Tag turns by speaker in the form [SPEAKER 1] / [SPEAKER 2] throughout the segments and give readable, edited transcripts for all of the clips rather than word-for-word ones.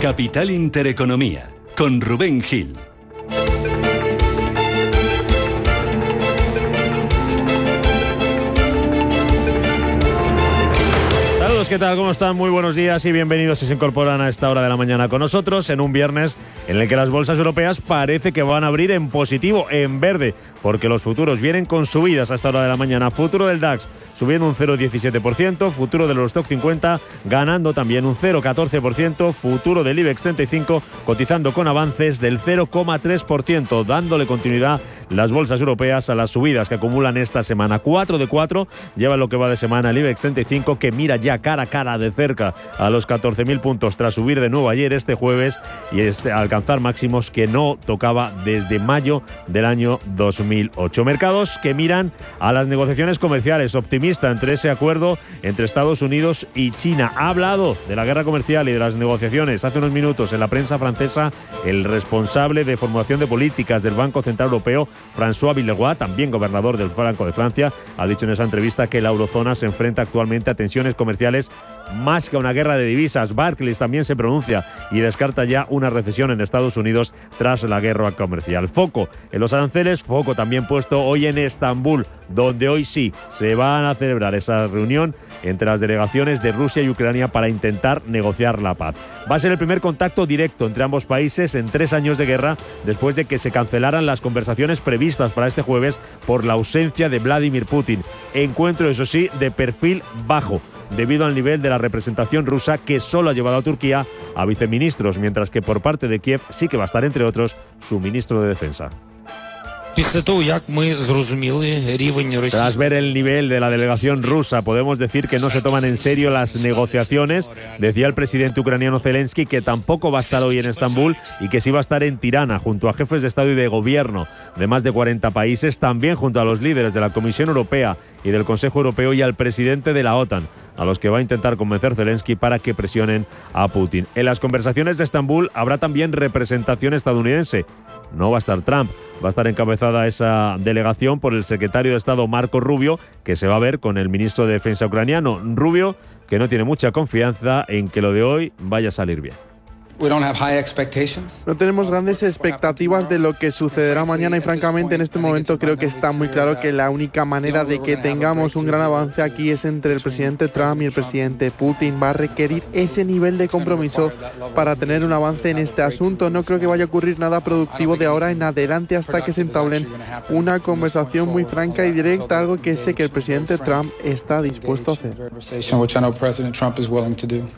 [SPEAKER 1] Capital Intereconomía, con Rubén Gil.
[SPEAKER 2] ¿Qué tal? ¿Cómo están? Muy buenos días y bienvenidos si se incorporan a esta hora de la mañana con nosotros en un viernes en el que las bolsas europeas parece que van a abrir en positivo, en verde, porque los futuros vienen con subidas a esta hora de la mañana. Futuro del DAX subiendo un 0,17%, futuro del Eurostock 50 ganando también un 0,14%, futuro del IBEX 35 cotizando con avances del 0,3%, dándole continuidad las bolsas europeas a las subidas que acumulan esta semana. 4 de 4 lleva lo que va de semana el IBEX 35, que mira ya cara a cara de cerca a los 14.000 puntos tras subir de nuevo ayer este jueves y alcanzar máximos que no tocaba desde mayo del año 2008. Mercados que miran a las negociaciones comerciales, optimista entre ese acuerdo entre Estados Unidos y China. Ha hablado de la guerra comercial y de las negociaciones hace unos minutos en la prensa francesa el responsable de formulación de políticas del Banco Central Europeo, François Villeroy, también gobernador del Banco de Francia, ha dicho en esa entrevista que la eurozona se enfrenta actualmente a tensiones comerciales más que a una guerra de divisas. Barclays también se pronuncia y descarta ya una recesión en Estados Unidos tras la guerra comercial. Foco en los aranceles, foco también puesto hoy en Estambul, donde hoy sí se van a celebrar esa reunión entre las delegaciones de Rusia y Ucrania para intentar negociar la paz. Va a ser el primer contacto directo entre ambos países en 3 años de guerra, después de que se cancelaran las conversaciones previstas para este jueves por la ausencia de Vladimir Putin. Encuentro, eso sí, de perfil bajo, debido al nivel de la representación rusa, que solo ha llevado a Turquía a viceministros, mientras que por parte de Kiev sí que va a estar, entre otros, su ministro de Defensa. Tras ver el nivel de la delegación rusa, podemos decir que no se toman en serio las negociaciones. Decía el presidente ucraniano Zelensky que tampoco va a estar hoy en Estambul y que sí va a estar en Tirana, junto a jefes de Estado y de Gobierno de más de 40 países, también junto a los líderes de la Comisión Europea y del Consejo Europeo y al presidente de la OTAN, a los que va a intentar convencer Zelensky para que presionen a Putin. En las conversaciones de Estambul habrá también representación estadounidense. No va a estar Trump, va a estar encabezada esa delegación por el secretario de Estado Marco Rubio, que se va a ver con el ministro de Defensa ucraniano. Rubio, que no tiene mucha confianza en que lo de hoy vaya a salir bien.
[SPEAKER 3] No tenemos grandes expectativas de lo que sucederá mañana y francamente en este momento creo que está muy claro que la única manera de que tengamos un gran avance aquí es entre el presidente Trump y el presidente Putin. Va a requerir ese nivel de compromiso para tener un avance en este asunto. No creo que vaya a ocurrir nada productivo de ahora en adelante hasta que se entablen una conversación muy franca y directa, algo que sé que el presidente Trump está dispuesto a hacer.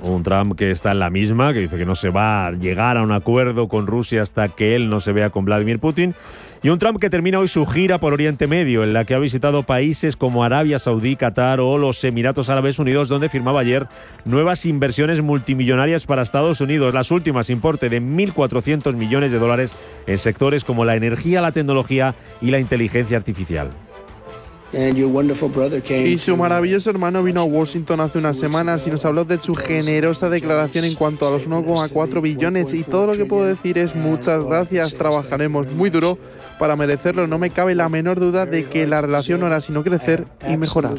[SPEAKER 2] Un Trump que está en la misma, que dice que no se va a llegar a un acuerdo con Rusia hasta que él no se vea con Vladimir Putin. Y un Trump que termina hoy su gira por Oriente Medio, en la que ha visitado países como Arabia Saudí, Qatar o los Emiratos Árabes Unidos, donde firmaba ayer nuevas inversiones multimillonarias para Estados Unidos. Las últimas, importe de $1.400 millones en sectores como la energía, la tecnología y la inteligencia artificial.
[SPEAKER 3] Y su maravilloso hermano vino a Washington hace unas semanas y nos habló de su generosa declaración en cuanto a los 1,4 billones y todo lo que puedo decir es muchas gracias, trabajaremos muy duro para merecerlo. No me cabe la menor duda de que la relación no hará sino crecer y mejorar.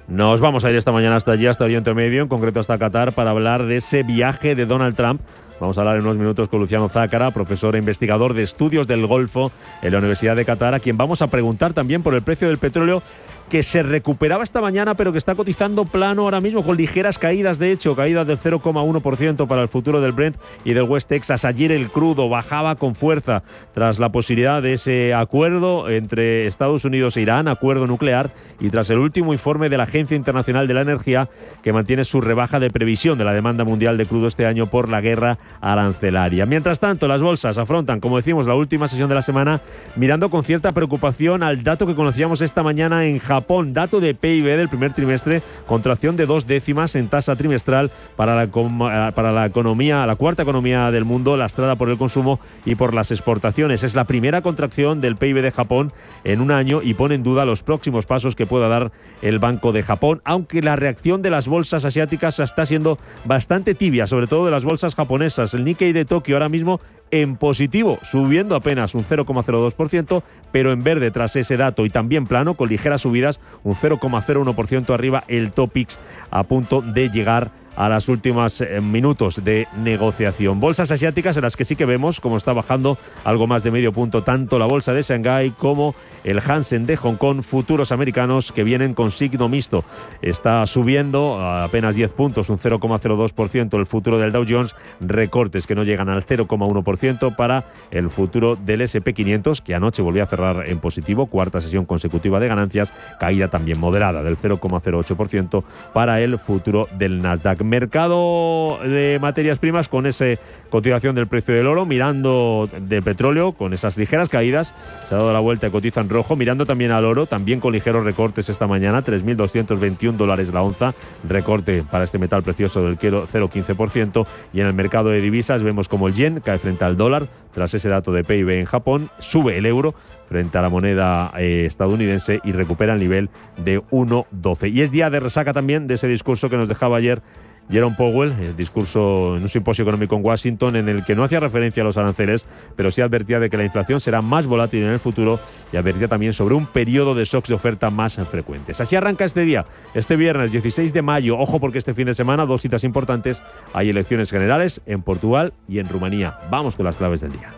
[SPEAKER 2] Nos vamos a ir esta mañana hasta allí, hasta Oriente Medio, en concreto hasta Qatar, para hablar de ese viaje de Donald Trump. Vamos a hablar en unos minutos con Luciano Zácara, profesor e investigador de estudios del Golfo en la Universidad de Qatar, a quien vamos a preguntar también por el precio del petróleo, que se recuperaba esta mañana, pero que está cotizando plano ahora mismo, con ligeras caídas, de hecho, caídas del 0,1% para el futuro del Brent y del West Texas. Ayer el crudo bajaba con fuerza tras la posibilidad de ese acuerdo entre Estados Unidos e Irán, acuerdo nuclear, y tras el último informe de la Agencia Internacional de la Energía, que mantiene su rebaja de previsión de la demanda mundial de crudo este año por la guerra arancelaria. Mientras tanto, las bolsas afrontan, como decimos, la última sesión de la semana, mirando con cierta preocupación al dato que conocíamos esta mañana en Japón. Dato de PIB del primer trimestre, contracción de 0,2 en tasa trimestral para la economía, la cuarta economía del mundo, lastrada por el consumo y por las exportaciones. Es la primera contracción del PIB de Japón en un año y pone en duda los próximos pasos que pueda dar el Banco de Japón, aunque la reacción de las bolsas asiáticas está siendo bastante tibia, sobre todo de las bolsas japonesas. El Nikkei de Tokio ahora mismo en positivo, subiendo apenas un 0,02%, pero en verde tras ese dato, y también plano, con ligeras subidas, un 0,01% arriba el Topix, a punto de llegar a las últimas minutos de negociación. Bolsas asiáticas en las que sí que vemos cómo está bajando algo más de medio punto tanto la bolsa de Shanghái como el Hansen de Hong Kong, futuros americanos que vienen con signo mixto. Está subiendo a apenas 10 puntos, un 0,02% el futuro del Dow Jones, recortes que no llegan al 0,1% para el futuro del S&P 500, que anoche volvió a cerrar en positivo, cuarta sesión consecutiva de ganancias, caída también moderada del 0,08% para el futuro del Nasdaq. Mercado de materias primas con esa cotización del precio del oro, mirando del petróleo con esas ligeras caídas, se ha dado la vuelta y cotiza en rojo, mirando también al oro, también con ligeros recortes esta mañana, $3.221 la onza, recorte para este metal precioso del 0,15%, y en el mercado de divisas vemos como el yen cae frente al dólar tras ese dato de PIB en Japón, sube el euro frente a la moneda estadounidense y recupera el nivel de 1,12. Y es día de resaca también de ese discurso que nos dejaba ayer Jerome Powell, el discurso en un simposio económico en Washington en el que no hacía referencia a los aranceles, pero sí advertía de que la inflación será más volátil en el futuro y advertía también sobre un periodo de shocks de oferta más frecuentes. Así arranca este día, este viernes 16 de mayo. Ojo porque este fin de semana, dos citas importantes, hay elecciones generales en Portugal y en Rumanía. Vamos con las claves del día.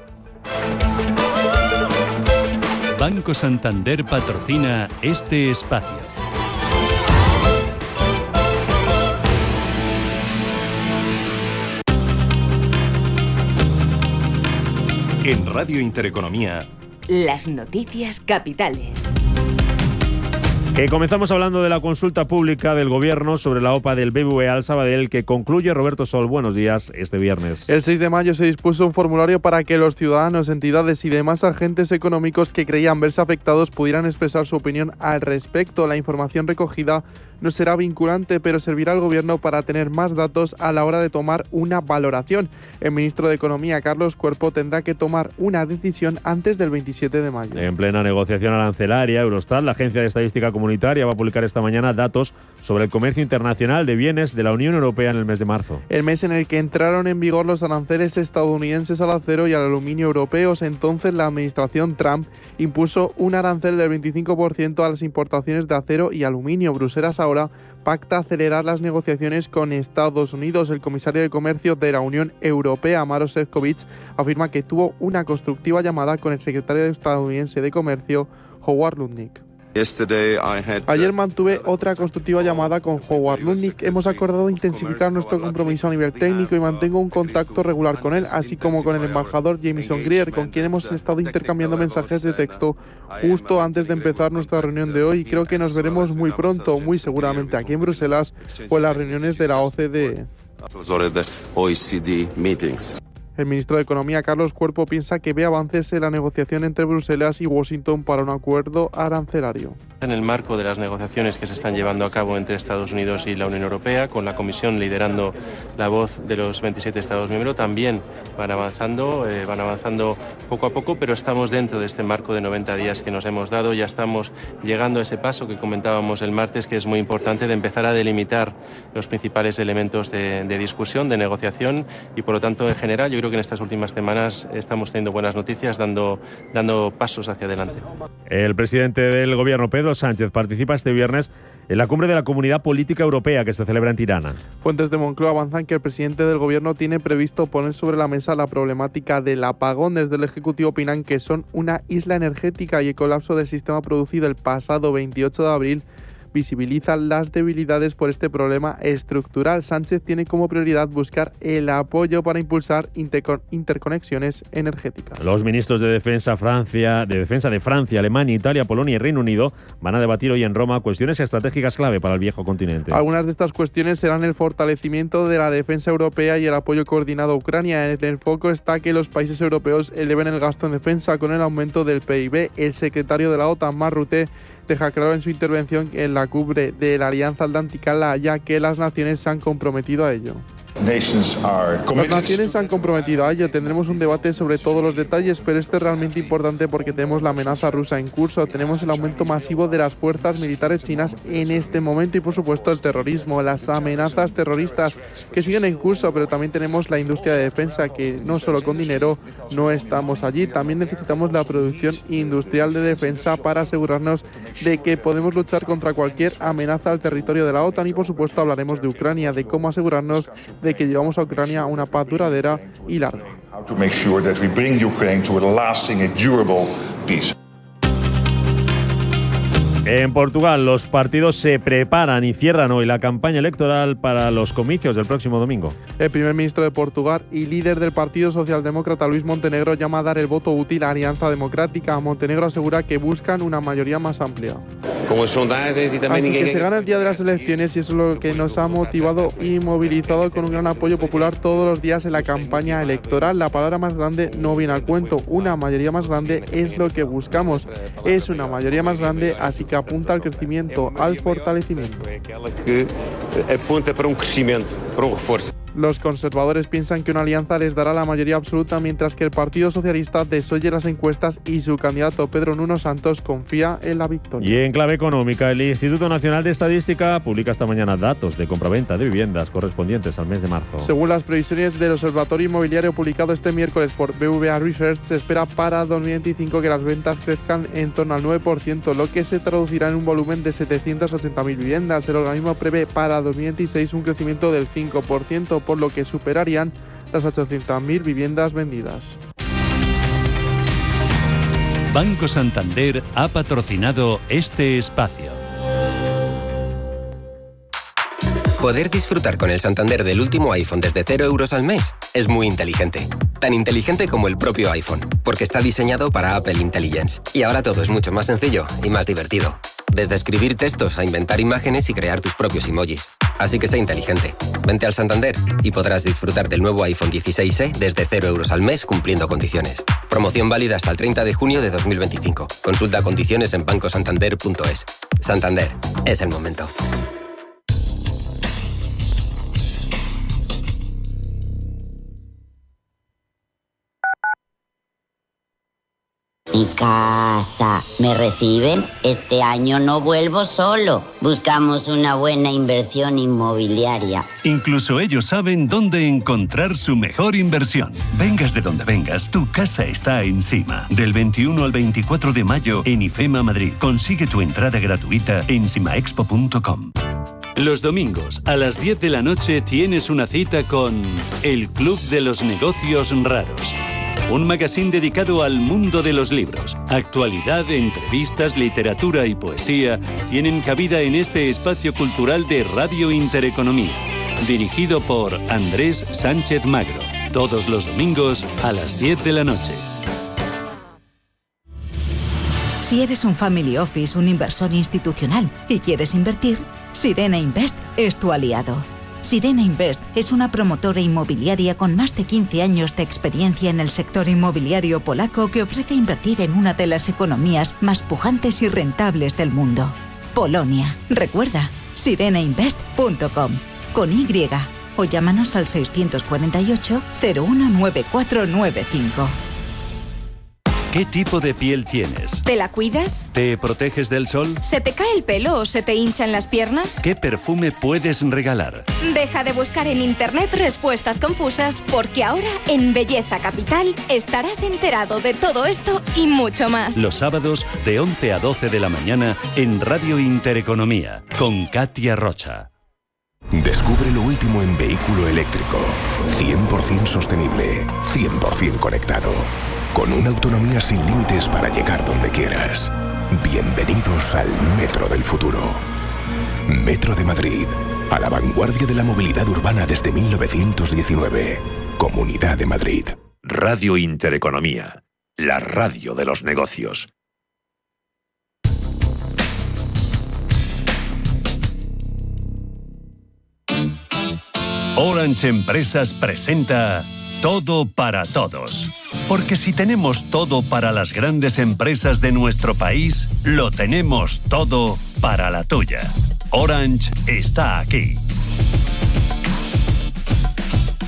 [SPEAKER 1] Banco Santander patrocina este espacio.
[SPEAKER 4] En Radio Intereconomía,
[SPEAKER 5] las noticias capitales.
[SPEAKER 2] Comenzamos hablando de la consulta pública del Gobierno sobre la OPA del BBVA al Sabadell, que concluye Roberto Sol. Buenos días, este viernes.
[SPEAKER 3] El 6 de mayo se dispuso un formulario para que los ciudadanos, entidades y demás agentes económicos que creían verse afectados pudieran expresar su opinión al respecto. La información recogida no será vinculante, pero servirá al Gobierno para tener más datos a la hora de tomar una valoración. El ministro de Economía, Carlos Cuerpo, tendrá que tomar una decisión antes del 27 de mayo.
[SPEAKER 2] En plena negociación arancelaria, Eurostat, la Agencia de Estadística Comunitaria, va a publicar esta mañana datos sobre el comercio internacional de bienes de la Unión Europea en el mes de marzo.
[SPEAKER 3] El mes en el que entraron en vigor los aranceles estadounidenses al acero y al aluminio europeos. Entonces, la administración Trump impuso un arancel del 25% a las importaciones de acero y aluminio. Bruselas ahora pacta acelerar las negociaciones con Estados Unidos. El comisario de Comercio de la Unión Europea, Maroš Šefčovič, afirma que tuvo una constructiva llamada con el secretario estadounidense de Comercio, Howard Lutnick. Ayer mantuve otra constructiva llamada con Howard Lutnick. Hemos acordado intensificar nuestro compromiso a nivel técnico y mantengo un contacto regular con él, así como con el embajador Jameson Greer, con quien hemos estado intercambiando mensajes de texto justo antes de empezar nuestra reunión de hoy. Y creo que nos veremos muy pronto, muy seguramente aquí en Bruselas o en las reuniones de la OCDE. El ministro de Economía, Carlos Cuerpo, piensa que ve avances en la negociación entre Bruselas y Washington para un acuerdo arancelario.
[SPEAKER 6] En el marco de las negociaciones que se están llevando a cabo entre Estados Unidos y la Unión Europea, con la Comisión liderando la voz de los 27 Estados miembros, también van avanzando poco a poco, pero estamos dentro de este marco de 90 días que nos hemos dado. Ya estamos llegando a ese paso que comentábamos el martes, que es muy importante, de empezar a delimitar los principales elementos de discusión, de negociación, y por lo tanto, en general, yo creo que en estas últimas semanas estamos teniendo buenas noticias, dando pasos hacia adelante.
[SPEAKER 2] El presidente del Gobierno, Pedro Sánchez, participa este viernes en la cumbre de la Comunidad Política Europea que se celebra en Tirana.
[SPEAKER 3] Fuentes de Moncloa avanzan que el presidente del Gobierno tiene previsto poner sobre la mesa la problemática del apagón. Desde el Ejecutivo opinan que son una isla energética y el colapso del sistema producido el pasado 28 de abril visibilizan las debilidades por este problema estructural. Sánchez tiene como prioridad buscar el apoyo para impulsar interconexiones energéticas.
[SPEAKER 2] Los ministros de Defensa de Francia, Alemania, Italia, Polonia y Reino Unido van a debatir hoy en Roma cuestiones estratégicas clave para el viejo continente.
[SPEAKER 3] Algunas de estas cuestiones serán el fortalecimiento de la defensa europea y el apoyo coordinado a Ucrania. En el foco está que los países europeos eleven el gasto en defensa con el aumento del PIB. El secretario de la OTAN, Mark Rutte, deja claro en su intervención en la cumbre de la Alianza Atlántica, La Haya, que las naciones se han comprometido a ello. Las naciones se han comprometido a ello. Tendremos un debate sobre todos los detalles, pero esto es realmente importante porque tenemos la amenaza rusa en curso, tenemos el aumento masivo de las fuerzas militares chinas en este momento y, por supuesto, el terrorismo, las amenazas terroristas que siguen en curso, pero también tenemos la industria de defensa que no solo con dinero no estamos allí, también necesitamos la producción industrial de defensa para asegurarnos de que podemos luchar contra cualquier amenaza al territorio de la OTAN y por supuesto hablaremos de Ucrania, de cómo asegurarnos de que llevamos a Ucrania a una paz duradera y larga.
[SPEAKER 2] En Portugal, los partidos se preparan y cierran hoy la campaña electoral para los comicios del próximo domingo.
[SPEAKER 3] El primer ministro de Portugal y líder del Partido Socialdemócrata, Luís Montenegro, llama a dar el voto útil a Alianza Democrática. Montenegro asegura que buscan una mayoría más amplia. Así que se gana el día de las elecciones y eso es lo que nos ha motivado y movilizado con un gran apoyo popular todos los días en la campaña electoral. La palabra más grande no viene al cuento. Una mayoría más grande es lo que buscamos. Es una mayoría más grande, así que apunta al crecimiento, al fortalecimiento.
[SPEAKER 7] Apunta para un crecimiento, para un refuerzo.
[SPEAKER 3] Los conservadores piensan que una alianza les dará la mayoría absoluta, mientras que el Partido Socialista desoye las encuestas y su candidato Pedro Nuno Santos confía en la victoria.
[SPEAKER 2] Y en clave económica, el Instituto Nacional de Estadística publica esta mañana datos de compraventa de viviendas correspondientes al mes de marzo.
[SPEAKER 3] Según las previsiones del Observatorio Inmobiliario publicado este miércoles por BVA Research, se espera para 2025 que las ventas crezcan en torno al 9%, lo que se traducirá en un volumen de 780.000 viviendas. El organismo prevé para 2026 un crecimiento del 5%, por lo que superarían las 800.000 viviendas vendidas.
[SPEAKER 1] Banco Santander ha patrocinado este espacio.
[SPEAKER 8] Poder disfrutar con el Santander del último iPhone desde 0 euros al mes es muy inteligente. Tan inteligente como el propio iPhone, porque está diseñado para Apple Intelligence. Y ahora todo es mucho más sencillo y más divertido. Desde escribir textos a inventar imágenes y crear tus propios emojis. Así que sé inteligente. Vente al Santander y podrás disfrutar del nuevo iPhone 16e desde 0 euros al mes cumpliendo condiciones. Promoción válida hasta el 30 de junio de 2025. Consulta condiciones en bancosantander.es. Santander, es el momento.
[SPEAKER 9] Mi casa, ¿me reciben? Este año no vuelvo solo. Buscamos una buena inversión inmobiliaria.
[SPEAKER 1] Incluso ellos saben dónde encontrar su mejor inversión. Vengas de donde vengas, tu casa está encima. Del 21 al 24 de mayo en IFEMA Madrid. Consigue tu entrada gratuita en simaexpo.com. Los domingos a las 10 de la noche tienes una cita con el Club de los Negocios Raros. Un magazín dedicado al mundo de los libros. Actualidad, entrevistas, literatura y poesía tienen cabida en este espacio cultural de Radio Intereconomía. Dirigido por Andrés Sánchez Magro. Todos los domingos a las 10 de la noche.
[SPEAKER 10] Si eres un family office, un inversor institucional y quieres invertir, Sirena Invest es tu aliado. Sirena Invest es una promotora inmobiliaria con más de 15 años de experiencia en el sector inmobiliario polaco que ofrece invertir en una de las economías más pujantes y rentables del mundo. Polonia. Recuerda, sirenainvest.com con Y o llámanos al 648 019495.
[SPEAKER 1] ¿Qué tipo de piel tienes?
[SPEAKER 5] ¿Te la cuidas?
[SPEAKER 1] ¿Te proteges del sol?
[SPEAKER 5] ¿Se te cae el pelo o se te hinchan las piernas?
[SPEAKER 1] ¿Qué perfume puedes regalar?
[SPEAKER 5] Deja de buscar en internet respuestas confusas, porque ahora en Belleza Capital estarás enterado de todo esto y mucho más.
[SPEAKER 1] Los sábados de 11 a 12 de la mañana en Radio Intereconomía con Katia Rocha.
[SPEAKER 11] Descubre lo último en vehículo eléctrico. 100% sostenible, 100% conectado. Con una autonomía sin límites para llegar donde quieras. Bienvenidos al Metro del futuro. Metro de Madrid, a la vanguardia de la movilidad urbana desde 1919. Comunidad de Madrid.
[SPEAKER 12] Radio Intereconomía, la radio de los negocios.
[SPEAKER 1] Orange Empresas presenta Todo para Todos. Porque si tenemos todo para las grandes empresas de nuestro país, lo tenemos todo para la tuya. Orange está aquí.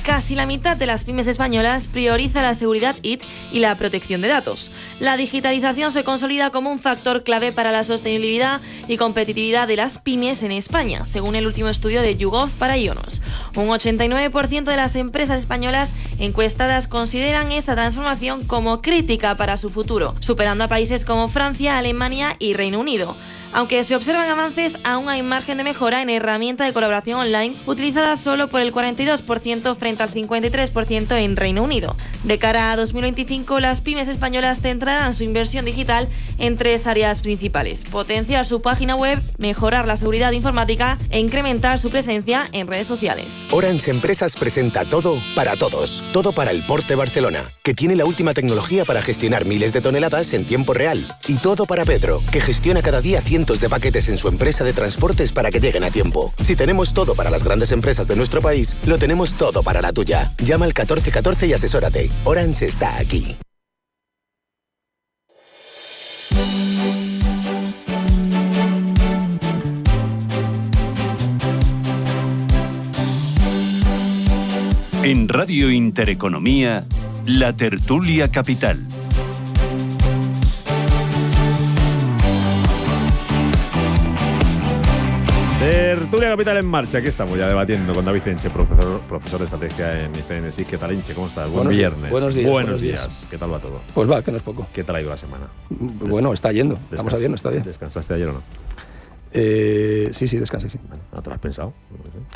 [SPEAKER 13] Casi la mitad de las pymes españolas prioriza la seguridad IT y la protección de datos. La digitalización se consolida como un factor clave para la sostenibilidad y competitividad de las pymes en España, según el último estudio de YouGov para IONOS. Un 89% de las empresas españolas encuestadas consideran esta transformación como crítica para su futuro, superando a países como Francia, Alemania y Reino Unido. Aunque se observan avances, aún hay margen de mejora en herramienta de colaboración online, utilizada solo por el 42% frente al 53% en Reino Unido. De cara a 2025, las pymes españolas centrarán su inversión digital en 3 áreas principales: potenciar su página web, mejorar la seguridad informática e incrementar su presencia en redes sociales.
[SPEAKER 14] Orange Empresas presenta todo para todos. Todo para el Port de Barcelona, que tiene la última tecnología para gestionar miles de toneladas en tiempo real. Y todo para Pedro, que gestiona cada día cientos de paquetes en su empresa de transportes para que lleguen a tiempo. Si tenemos todo para las grandes empresas de nuestro país, lo tenemos todo para la tuya. Llama al 1414 y asesórate. Orange está aquí.
[SPEAKER 1] En Radio Intereconomía, La Tertulia Capital.
[SPEAKER 2] Tertulia Capital en marcha. Aquí estamos ya debatiendo con David Enche, profesor de estrategia en IFNSI. ¿Qué tal, Enche? ¿Cómo estás? Buen viernes.
[SPEAKER 15] Buenos días.
[SPEAKER 2] ¿Qué tal va todo?
[SPEAKER 15] Pues va, que no es poco.
[SPEAKER 2] ¿Qué tal ha ido la semana?
[SPEAKER 15] Bueno, está yendo. Estamos a viernes, está bien.
[SPEAKER 2] ¿Descansaste ayer o no?
[SPEAKER 15] Sí, descansé, sí.
[SPEAKER 2] ¿No te lo has pensado?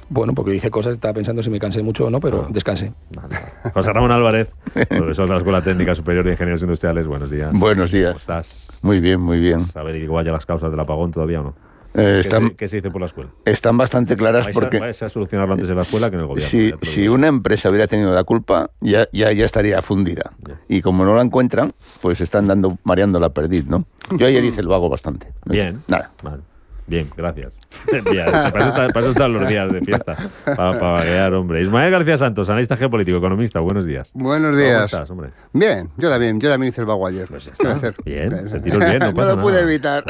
[SPEAKER 15] Bueno, porque hice cosas, estaba pensando si me cansé mucho o no, pero descansé.
[SPEAKER 2] Vale. José Ramón Álvarez, profesor de la Escuela Técnica Superior de Ingenieros Industriales. Buenos días.
[SPEAKER 16] Buenos días.
[SPEAKER 2] ¿Cómo estás?
[SPEAKER 16] Muy bien, muy bien.
[SPEAKER 2] ¿Saber igual ya las causas del apagón todavía o no? ¿Qué se dice por la escuela?
[SPEAKER 16] Están bastante claras porque...
[SPEAKER 2] Vais a solucionarlo antes en la escuela que en el gobierno.
[SPEAKER 16] Si una empresa hubiera tenido la culpa, ya estaría fundida. Ya. Y como no la encuentran, pues están mareando la perdiz, ¿no? Yo ayer hice el vago bastante.
[SPEAKER 2] Bien.
[SPEAKER 16] Nada.
[SPEAKER 2] Vale. Bien, gracias. Para eso están los días de fiesta. Para vaguear, hombre. Ismael García Santos, analista geopolítico, economista. Buenos días.
[SPEAKER 17] Buenos días.
[SPEAKER 2] ¿Cómo estás, hombre?
[SPEAKER 17] Bien, yo también hice el vago ayer.
[SPEAKER 2] Pues está. Bien, sentiros bien, no pasa
[SPEAKER 17] nada. No lo pude evitar.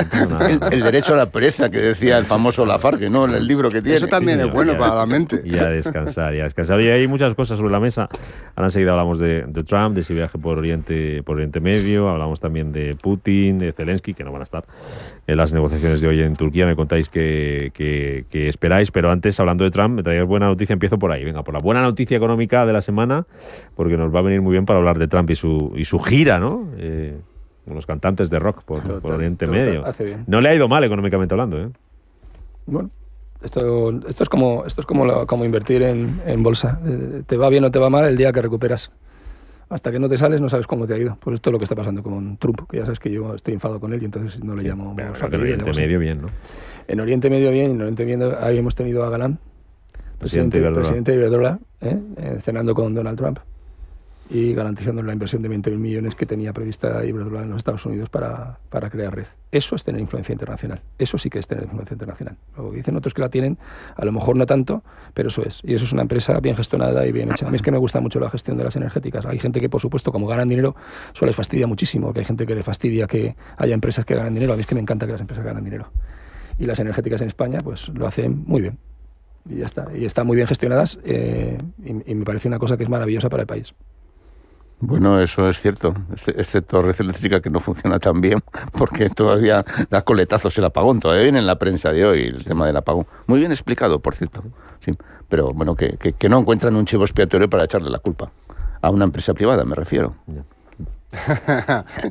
[SPEAKER 16] El derecho a la pereza que decía el famoso Lafargue, ¿no? En el libro que tiene.
[SPEAKER 17] Eso también es bueno para la mente.
[SPEAKER 2] Y a descansar. Y hay muchas cosas sobre la mesa. Ahora enseguida hablamos de Trump, de ese viaje por Oriente Medio. Hablamos también de Putin, de Zelensky, que no van a estar en las negociaciones de hoy en Turquía. Me contáis que esperáis, pero antes, hablando de Trump, me traéis buena noticia. Empiezo por ahí, venga, por la buena noticia económica de la semana, porque nos va a venir muy bien para hablar de Trump y su gira, ¿no? Con los cantantes de rock por Oriente Medio. No le ha ido mal económicamente hablando, ¿eh?
[SPEAKER 15] Bueno, esto es como invertir en bolsa. Te va bien o te va mal el día que recuperas. Hasta que no te sales no sabes cómo te ha ido. Pues esto es lo que está pasando con Trump, que ya sabes que yo estoy enfadado con él y entonces no le llamo...
[SPEAKER 2] En Oriente Medio bien, ¿no?
[SPEAKER 15] En Oriente Medio bien, en Oriente Medio ahí hemos tenido a Galán, presidente de Iberdrola, cenando con Donald Trump y garantizando la inversión de 20.000 millones que tenía prevista Iberdrola en los Estados Unidos para crear red. Eso es tener influencia internacional. Eso sí que es tener influencia internacional. Luego dicen otros que la tienen, a lo mejor no tanto, pero eso es. Y eso es una empresa bien gestionada y bien hecha. A mí es que me gusta mucho la gestión de las energéticas. Hay gente que, por supuesto, como ganan dinero, eso les fastidia muchísimo, que hay gente que le fastidia que haya empresas que ganan dinero. A mí es que me encanta que las empresas ganan dinero. Y las energéticas en España, pues lo hacen muy bien. Y ya está. Y están muy bien gestionadas y me parece una cosa que es maravillosa para el país.
[SPEAKER 16] Bueno, eso es cierto, excepto Red Eléctrica, que no funciona tan bien, porque todavía da coletazos el apagón. Todavía viene en la prensa de hoy el tema del apagón. Muy bien explicado, por cierto. Sí, pero bueno, que no encuentran un chivo expiatorio para echarle la culpa. A una empresa privada, me refiero.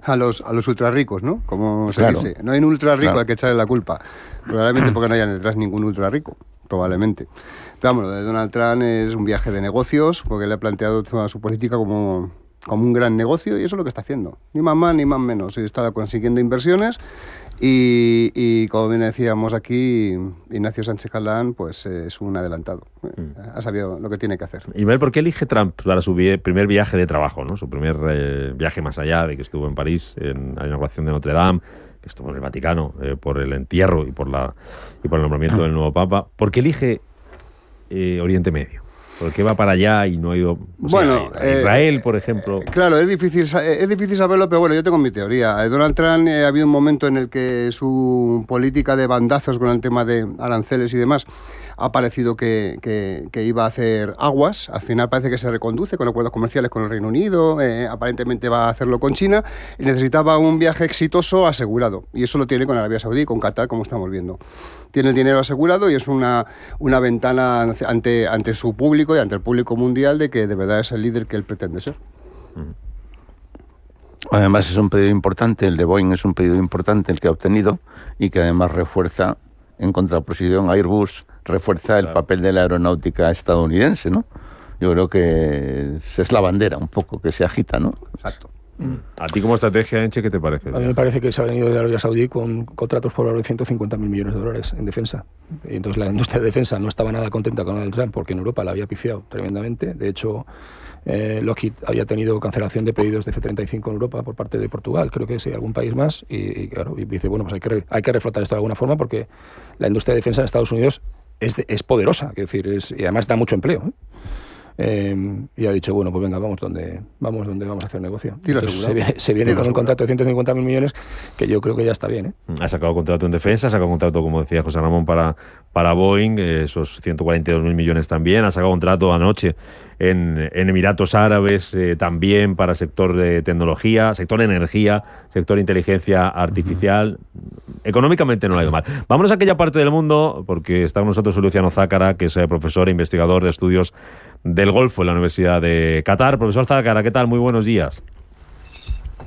[SPEAKER 17] a los ultrarricos, ¿no? Como se dice. No hay un ultrarrico al que echarle la culpa. Probablemente porque no haya detrás ningún ultrarrico. Probablemente. Pero vamos, lo de Donald Trump es un viaje de negocios, porque le ha planteado toda su política como un gran negocio, y eso es lo que está haciendo. Ni más ni más menos. Está consiguiendo inversiones y como bien decíamos aquí, Ignacio Sánchez Galán pues es un adelantado. Ha sabido lo que tiene que hacer.
[SPEAKER 2] Ismael, ¿por qué elige Trump para su primer viaje de trabajo, ¿no? Su primer viaje más allá de que estuvo en París, en la inauguración de Notre Dame, que estuvo en el Vaticano, por el entierro y por el nombramiento del nuevo Papa? ¿Por qué elige Oriente Medio? ¿Por qué va para allá y no ha ido a Israel, por ejemplo?
[SPEAKER 17] Claro, es difícil saberlo, pero bueno, yo tengo mi teoría. Donald Trump ha habido un momento en el que su política de bandazos con el tema de aranceles y demás ha parecido que iba a hacer aguas. Al final parece que se reconduce con acuerdos comerciales con el Reino Unido, aparentemente va a hacerlo con China, y necesitaba un viaje exitoso asegurado. Y eso lo tiene con Arabia Saudí, con Qatar, como estamos viendo. Tiene el dinero asegurado y es una ventana ante su público y ante el público mundial de que de verdad es el líder que él pretende ser.
[SPEAKER 16] Además es un pedido importante, el de Boeing es un pedido importante el que ha obtenido y que además refuerza, en contraposición a Airbus, refuerza el papel de la aeronáutica estadounidense, ¿no? Yo creo que es la bandera un poco que se agita, ¿no?
[SPEAKER 17] Exacto.
[SPEAKER 2] ¿A ti como estrategia, Enche, qué te parece?
[SPEAKER 15] A mí me parece que se ha venido de Arabia Saudí con contratos por valor de 150.000 millones de dólares en defensa. Y entonces la industria de defensa no estaba nada contenta con Donald Trump porque en Europa la había pifiado tremendamente. De hecho, Lockheed había tenido cancelación de pedidos de F-35 en Europa por parte de Portugal, creo que sí, algún país más. Y claro, y dice, bueno, pues hay que reflotar esto de alguna forma porque la industria de defensa en Estados Unidos es poderosa, es decir, y además da mucho empleo, ¿eh? Y ha dicho, bueno, pues venga, vamos donde vamos a hacer negocio. Se viene con un contrato de 150.000 millones que yo creo que ya está bien, ¿eh?
[SPEAKER 2] Ha sacado contrato en defensa, ha sacado contrato, como decía José Ramón, para Boeing, esos 142.000 millones también. Ha sacado contrato anoche en Emiratos Árabes también para sector de tecnología, sector de energía, sector de inteligencia artificial. Económicamente no le ha ido mal. Vámonos a aquella parte del mundo, porque está con nosotros Luciano Zácara, que es profesor e investigador de estudios del Golfo en la Universidad de Qatar. Profesor Zácara, ¿qué tal? Muy buenos días.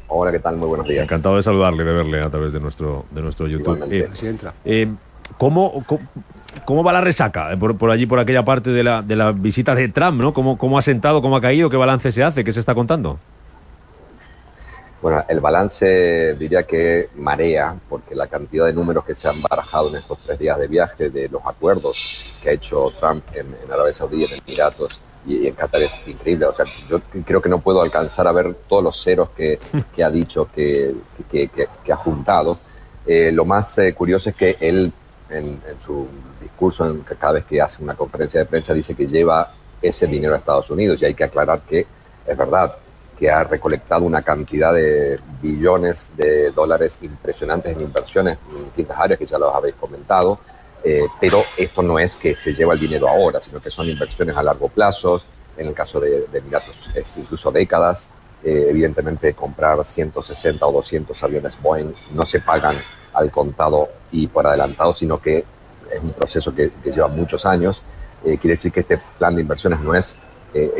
[SPEAKER 18] Hola, ¿qué tal? Muy buenos días.
[SPEAKER 2] Encantado de saludarle, de verle a través de nuestro YouTube. ¿Cómo va la resaca por allí, por aquella parte de la visita de Trump, ¿no? ¿Cómo ha sentado, cómo ha caído, qué balance se hace, qué se está contando?
[SPEAKER 18] Bueno, el balance diría que marea, porque la cantidad de números que se han barajado en estos 3 días de viaje, de los acuerdos que ha hecho Trump en Arabia Saudí, en Emiratos y en Qatar es increíble. O sea, yo creo que no puedo alcanzar a ver todos los ceros que ha dicho que ha juntado. Lo más curioso es que él, en su discurso, cada vez que hace una conferencia de prensa, dice que lleva ese dinero a Estados Unidos, y hay que aclarar que es verdad que ha recolectado una cantidad de billones de dólares impresionantes en inversiones en distintas áreas que ya los habéis comentado, pero esto no es que se lleva el dinero ahora, sino que son inversiones a largo plazo. En el caso de Emiratos es incluso décadas. Evidentemente comprar 160 o 200 aviones Boeing no se pagan al contado y por adelantado, sino que es un proceso que lleva muchos años. Quiere decir que este plan de inversiones no es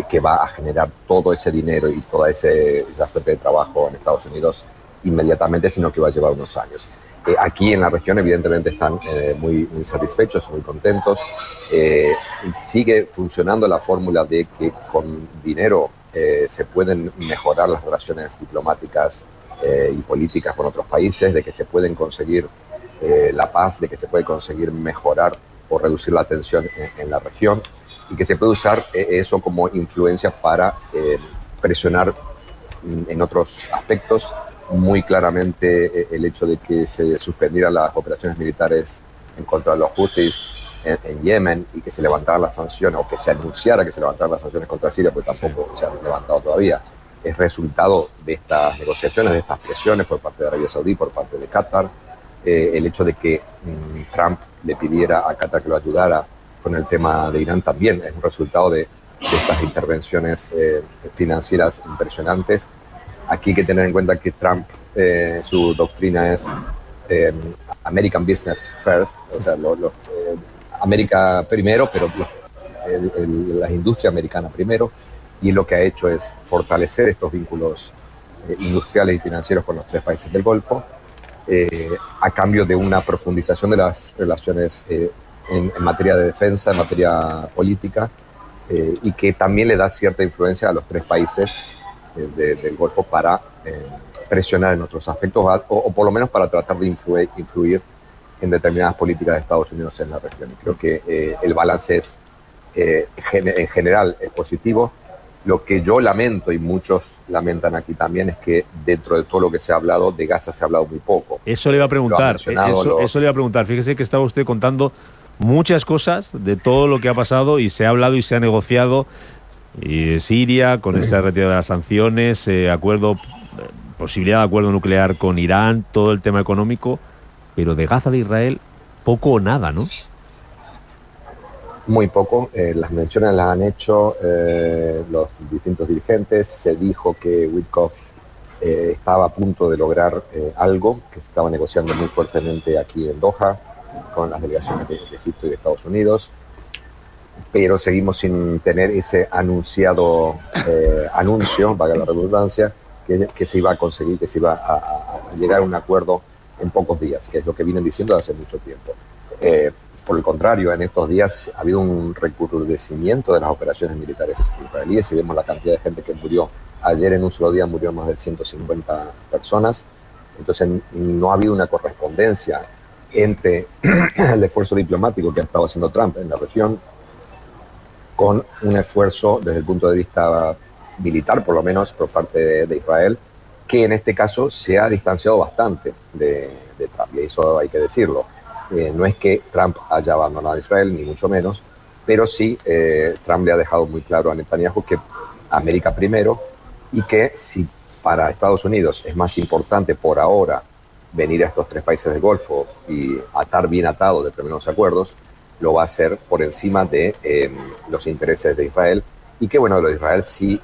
[SPEAKER 18] que va a generar todo ese dinero y toda esa fuente de trabajo en Estados Unidos inmediatamente, sino que va a llevar unos años. Aquí en la región evidentemente están muy satisfechos, muy contentos. Sigue funcionando la fórmula de que con dinero se pueden mejorar las relaciones diplomáticas y políticas con otros países, de que se pueden conseguir la paz, de que se puede conseguir mejorar o reducir la tensión en la región, y que se puede usar eso como influencia para presionar en otros aspectos. Muy claramente el hecho de que se suspendieran las operaciones militares en contra de los Houthis en Yemen y que se levantaran las sanciones, o que se anunciara que se levantaran las sanciones contra Siria, pues tampoco se han levantado todavía, es resultado de estas negociaciones, de estas presiones por parte de Arabia Saudí, por parte de Qatar. El hecho de que Trump le pidiera a Qatar que lo ayudara con el tema de Irán también es un resultado de estas intervenciones financieras impresionantes. Aquí hay que tener en cuenta que Trump, su doctrina es American Business First, o sea, América primero, pero la industria americana primero, y lo que ha hecho es fortalecer estos vínculos industriales y financieros con los 3 países del Golfo, a cambio de una profundización de las relaciones en materia de defensa, en materia política, y que también le da cierta influencia a los 3 países del Golfo para presionar en otros aspectos, o por lo menos para tratar de influir en determinadas políticas de Estados Unidos en la región. Creo que el balance es, en general, es positivo. Lo que yo lamento, y muchos lamentan aquí también, es que dentro de todo lo que se ha hablado, de Gaza se ha hablado muy poco.
[SPEAKER 2] Eso le iba a preguntar, eso le iba a preguntar. Fíjese que estaba usted contando muchas cosas de todo lo que ha pasado, y se ha hablado y se ha negociado. Y Siria, con esa retirada de las sanciones, posibilidad de acuerdo nuclear con Irán, todo el tema económico, pero de Gaza, de Israel, poco o nada, ¿no?
[SPEAKER 18] Muy poco. Las menciones las han hecho los distintos dirigentes. Se dijo que Witkoff estaba a punto de lograr algo, que se estaba negociando muy fuertemente aquí en Doha con las delegaciones de Egipto y de Estados Unidos, pero seguimos sin tener ese anuncio, valga la redundancia, que se iba a conseguir, que se iba a llegar a un acuerdo en pocos días, que es lo que vienen diciendo hace mucho tiempo. Por el contrario, en estos días ha habido un recrudecimiento de las operaciones militares israelíes. Si vemos la cantidad de gente que murió ayer, en un solo día murió más de 150 personas. Entonces no ha habido una correspondencia entre el esfuerzo diplomático que ha estado haciendo Trump en la región con un esfuerzo desde el punto de vista militar, por lo menos por parte de Israel, que en este caso se ha distanciado bastante de Trump, y eso hay que decirlo. No es que Trump haya abandonado a Israel, ni mucho menos, pero sí Trump le ha dejado muy claro a Netanyahu que América primero, y que si para Estados Unidos es más importante por ahora venir a estos 3 países del Golfo y atar bien atado de primeros acuerdos, lo va a hacer por encima de los intereses de Israel, y que bueno, lo de Israel, si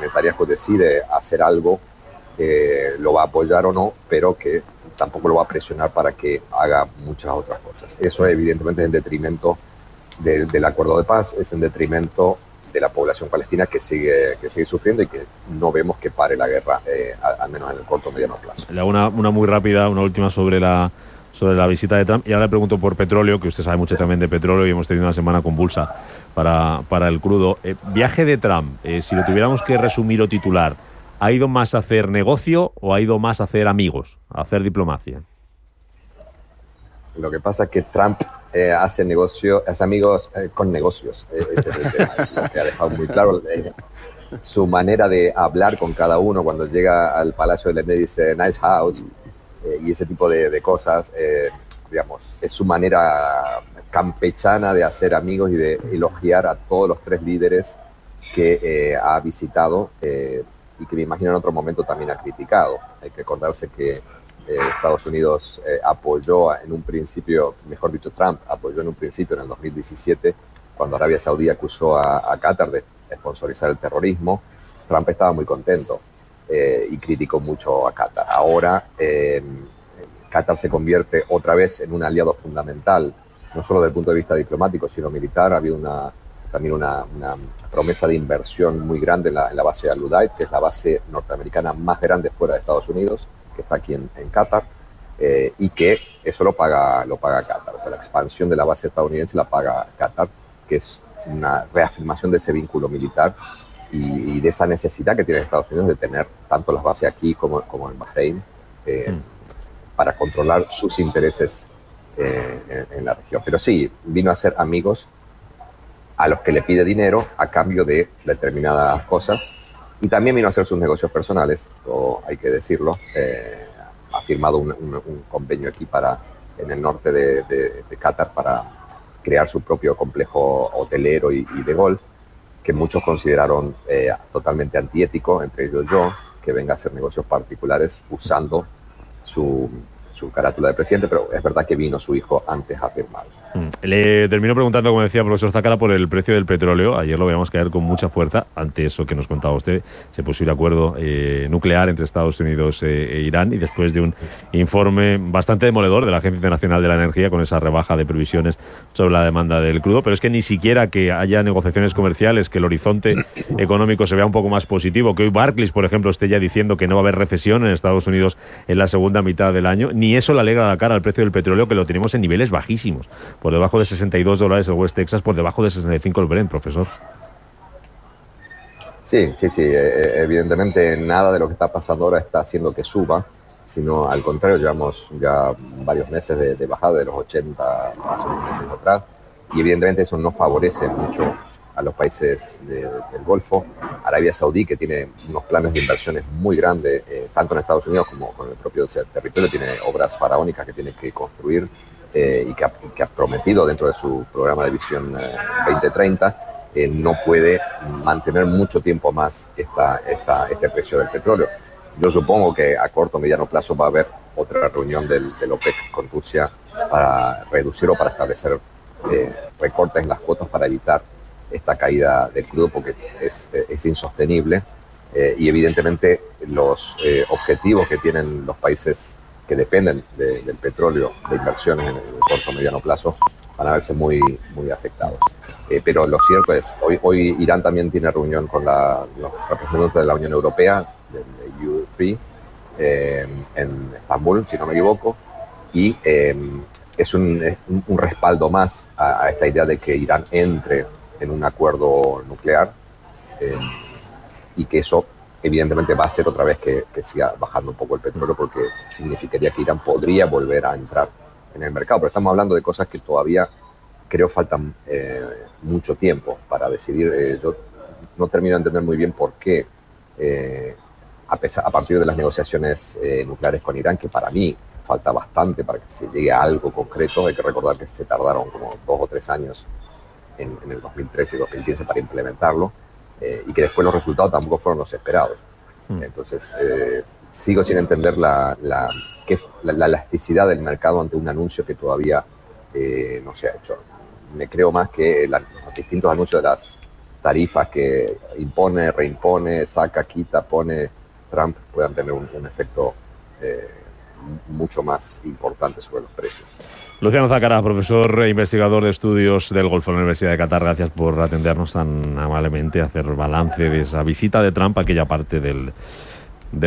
[SPEAKER 18] Netanyahu decide hacer algo, lo va a apoyar o no, pero que tampoco lo va a presionar para que haga muchas otras cosas. Eso evidentemente es en detrimento del acuerdo de paz, es en detrimento de la población palestina que sigue sufriendo y que no vemos que pare la guerra, al menos en el corto o mediano plazo.
[SPEAKER 2] Le hago una muy rápida, una última sobre la visita de Trump. Y ahora le pregunto por petróleo, que usted sabe mucho también de petróleo y hemos tenido una semana convulsa para el crudo. Viaje de Trump, si lo tuviéramos que resumir o titular, ¿ha ido más a hacer negocio o ha ido más a hacer amigos, a hacer diplomacia?
[SPEAKER 18] Lo que pasa es que Trump hace amigos con negocios. Ese es el tema, lo que ha dejado muy claro. Su manera de hablar con cada uno cuando llega al Palacio de Lené dice nice house, y ese tipo de cosas, digamos, es su manera campechana de hacer amigos y de elogiar a todos los 3 líderes que ha visitado, y que me imagino en otro momento también ha criticado. Hay que acordarse que Estados Unidos apoyó en un principio, mejor dicho, Trump apoyó en un principio en el 2017, cuando Arabia Saudí acusó a Qatar de sponsorizar el terrorismo. Trump estaba muy contento y criticó mucho a Qatar. Ahora Qatar se convierte otra vez en un aliado fundamental, no solo desde el punto de vista diplomático, sino militar. Ha habido también una promesa de inversión muy grande en la base de Al-Udeid, que es la base norteamericana más grande fuera de Estados Unidos, que está aquí en Qatar, y que eso lo paga Qatar. O sea, la expansión de la base estadounidense la paga Qatar, que es una reafirmación de ese vínculo militar y de esa necesidad que tiene Estados Unidos de tener tanto las bases aquí como en Bahrein, para controlar sus intereses en la región. Pero sí, vino a ser amigos a los que le pide dinero a cambio de determinadas cosas, y también vino a hacer sus negocios personales, hay que decirlo. Ha firmado un convenio aquí en el norte de Qatar para crear su propio complejo hotelero y de golf, que muchos consideraron totalmente antiético, entre ellos yo, que venga a hacer negocios particulares usando su carátula de presidente, pero es verdad que vino su hijo antes a firmar.
[SPEAKER 2] Le termino preguntando, como decía el profesor Zácala, por el precio del petróleo. Ayer lo veíamos caer con mucha fuerza ante eso que nos contaba usted, ese posible acuerdo nuclear entre Estados Unidos e Irán, y después de un informe bastante demoledor de la Agencia Internacional de la Energía con esa rebaja de previsiones sobre la demanda del crudo. Pero es que ni siquiera que haya negociaciones comerciales, que el horizonte económico se vea un poco más positivo, que hoy Barclays, por ejemplo, esté ya diciendo que no va a haber recesión en Estados Unidos en la segunda mitad del año, ni eso le alegra la cara al precio del petróleo, que lo tenemos en niveles bajísimos, por debajo de $62 el West Texas, por debajo de 65 el Brent, profesor.
[SPEAKER 18] Sí, evidentemente nada de lo que está pasando ahora está haciendo que suba, sino al contrario, llevamos ya varios meses de bajada de los 80 más o menos meses atrás, y evidentemente eso no favorece mucho a los países del Golfo. Arabia Saudí, que tiene unos planes de inversiones muy grandes, tanto en Estados Unidos como con el propio territorio, tiene obras faraónicas que tiene que construir, y que ha prometido dentro de su programa de visión 2030, no puede mantener mucho tiempo más este precio del petróleo. Yo supongo que a corto o mediano plazo va a haber otra reunión del OPEC con Rusia para reducir o para establecer recortes en las cuotas para evitar esta caída del crudo, porque es insostenible, y evidentemente los objetivos que tienen los países que dependen del petróleo, de inversiones en el corto o mediano plazo, van a verse muy afectados. Pero lo cierto es, hoy Irán también tiene reunión con los representantes de la Unión Europea, del Prix en Estambul, si no me equivoco, y es un respaldo más a esta idea de que Irán entre en un acuerdo nuclear y que eso evidentemente va a hacer otra vez que siga bajando un poco el petróleo, porque significaría que Irán podría volver a entrar en el mercado. Pero estamos hablando de cosas que todavía creo faltan mucho tiempo para decidir. Yo no termino de entender muy bien por qué, a partir de las negociaciones nucleares con Irán, que para mí falta bastante para que se llegue a algo concreto. Hay que recordar que se tardaron como 2 o 3 años en el 2013 y 2015 para implementarlo, y que después los resultados tampoco fueron los esperados. Entonces, sigo sin entender la elasticidad del mercado ante un anuncio que todavía no se ha hecho. Me creo más que los distintos anuncios de las tarifas que impone, reimpone, saca, quita, pone Trump puedan tener un efecto mucho más importante sobre los precios.
[SPEAKER 2] Luciano Zacaras, profesor e investigador de estudios del Golfo en la Universidad de Qatar, gracias por atendernos tan amablemente, hacer balance de esa visita de Trump a aquella parte del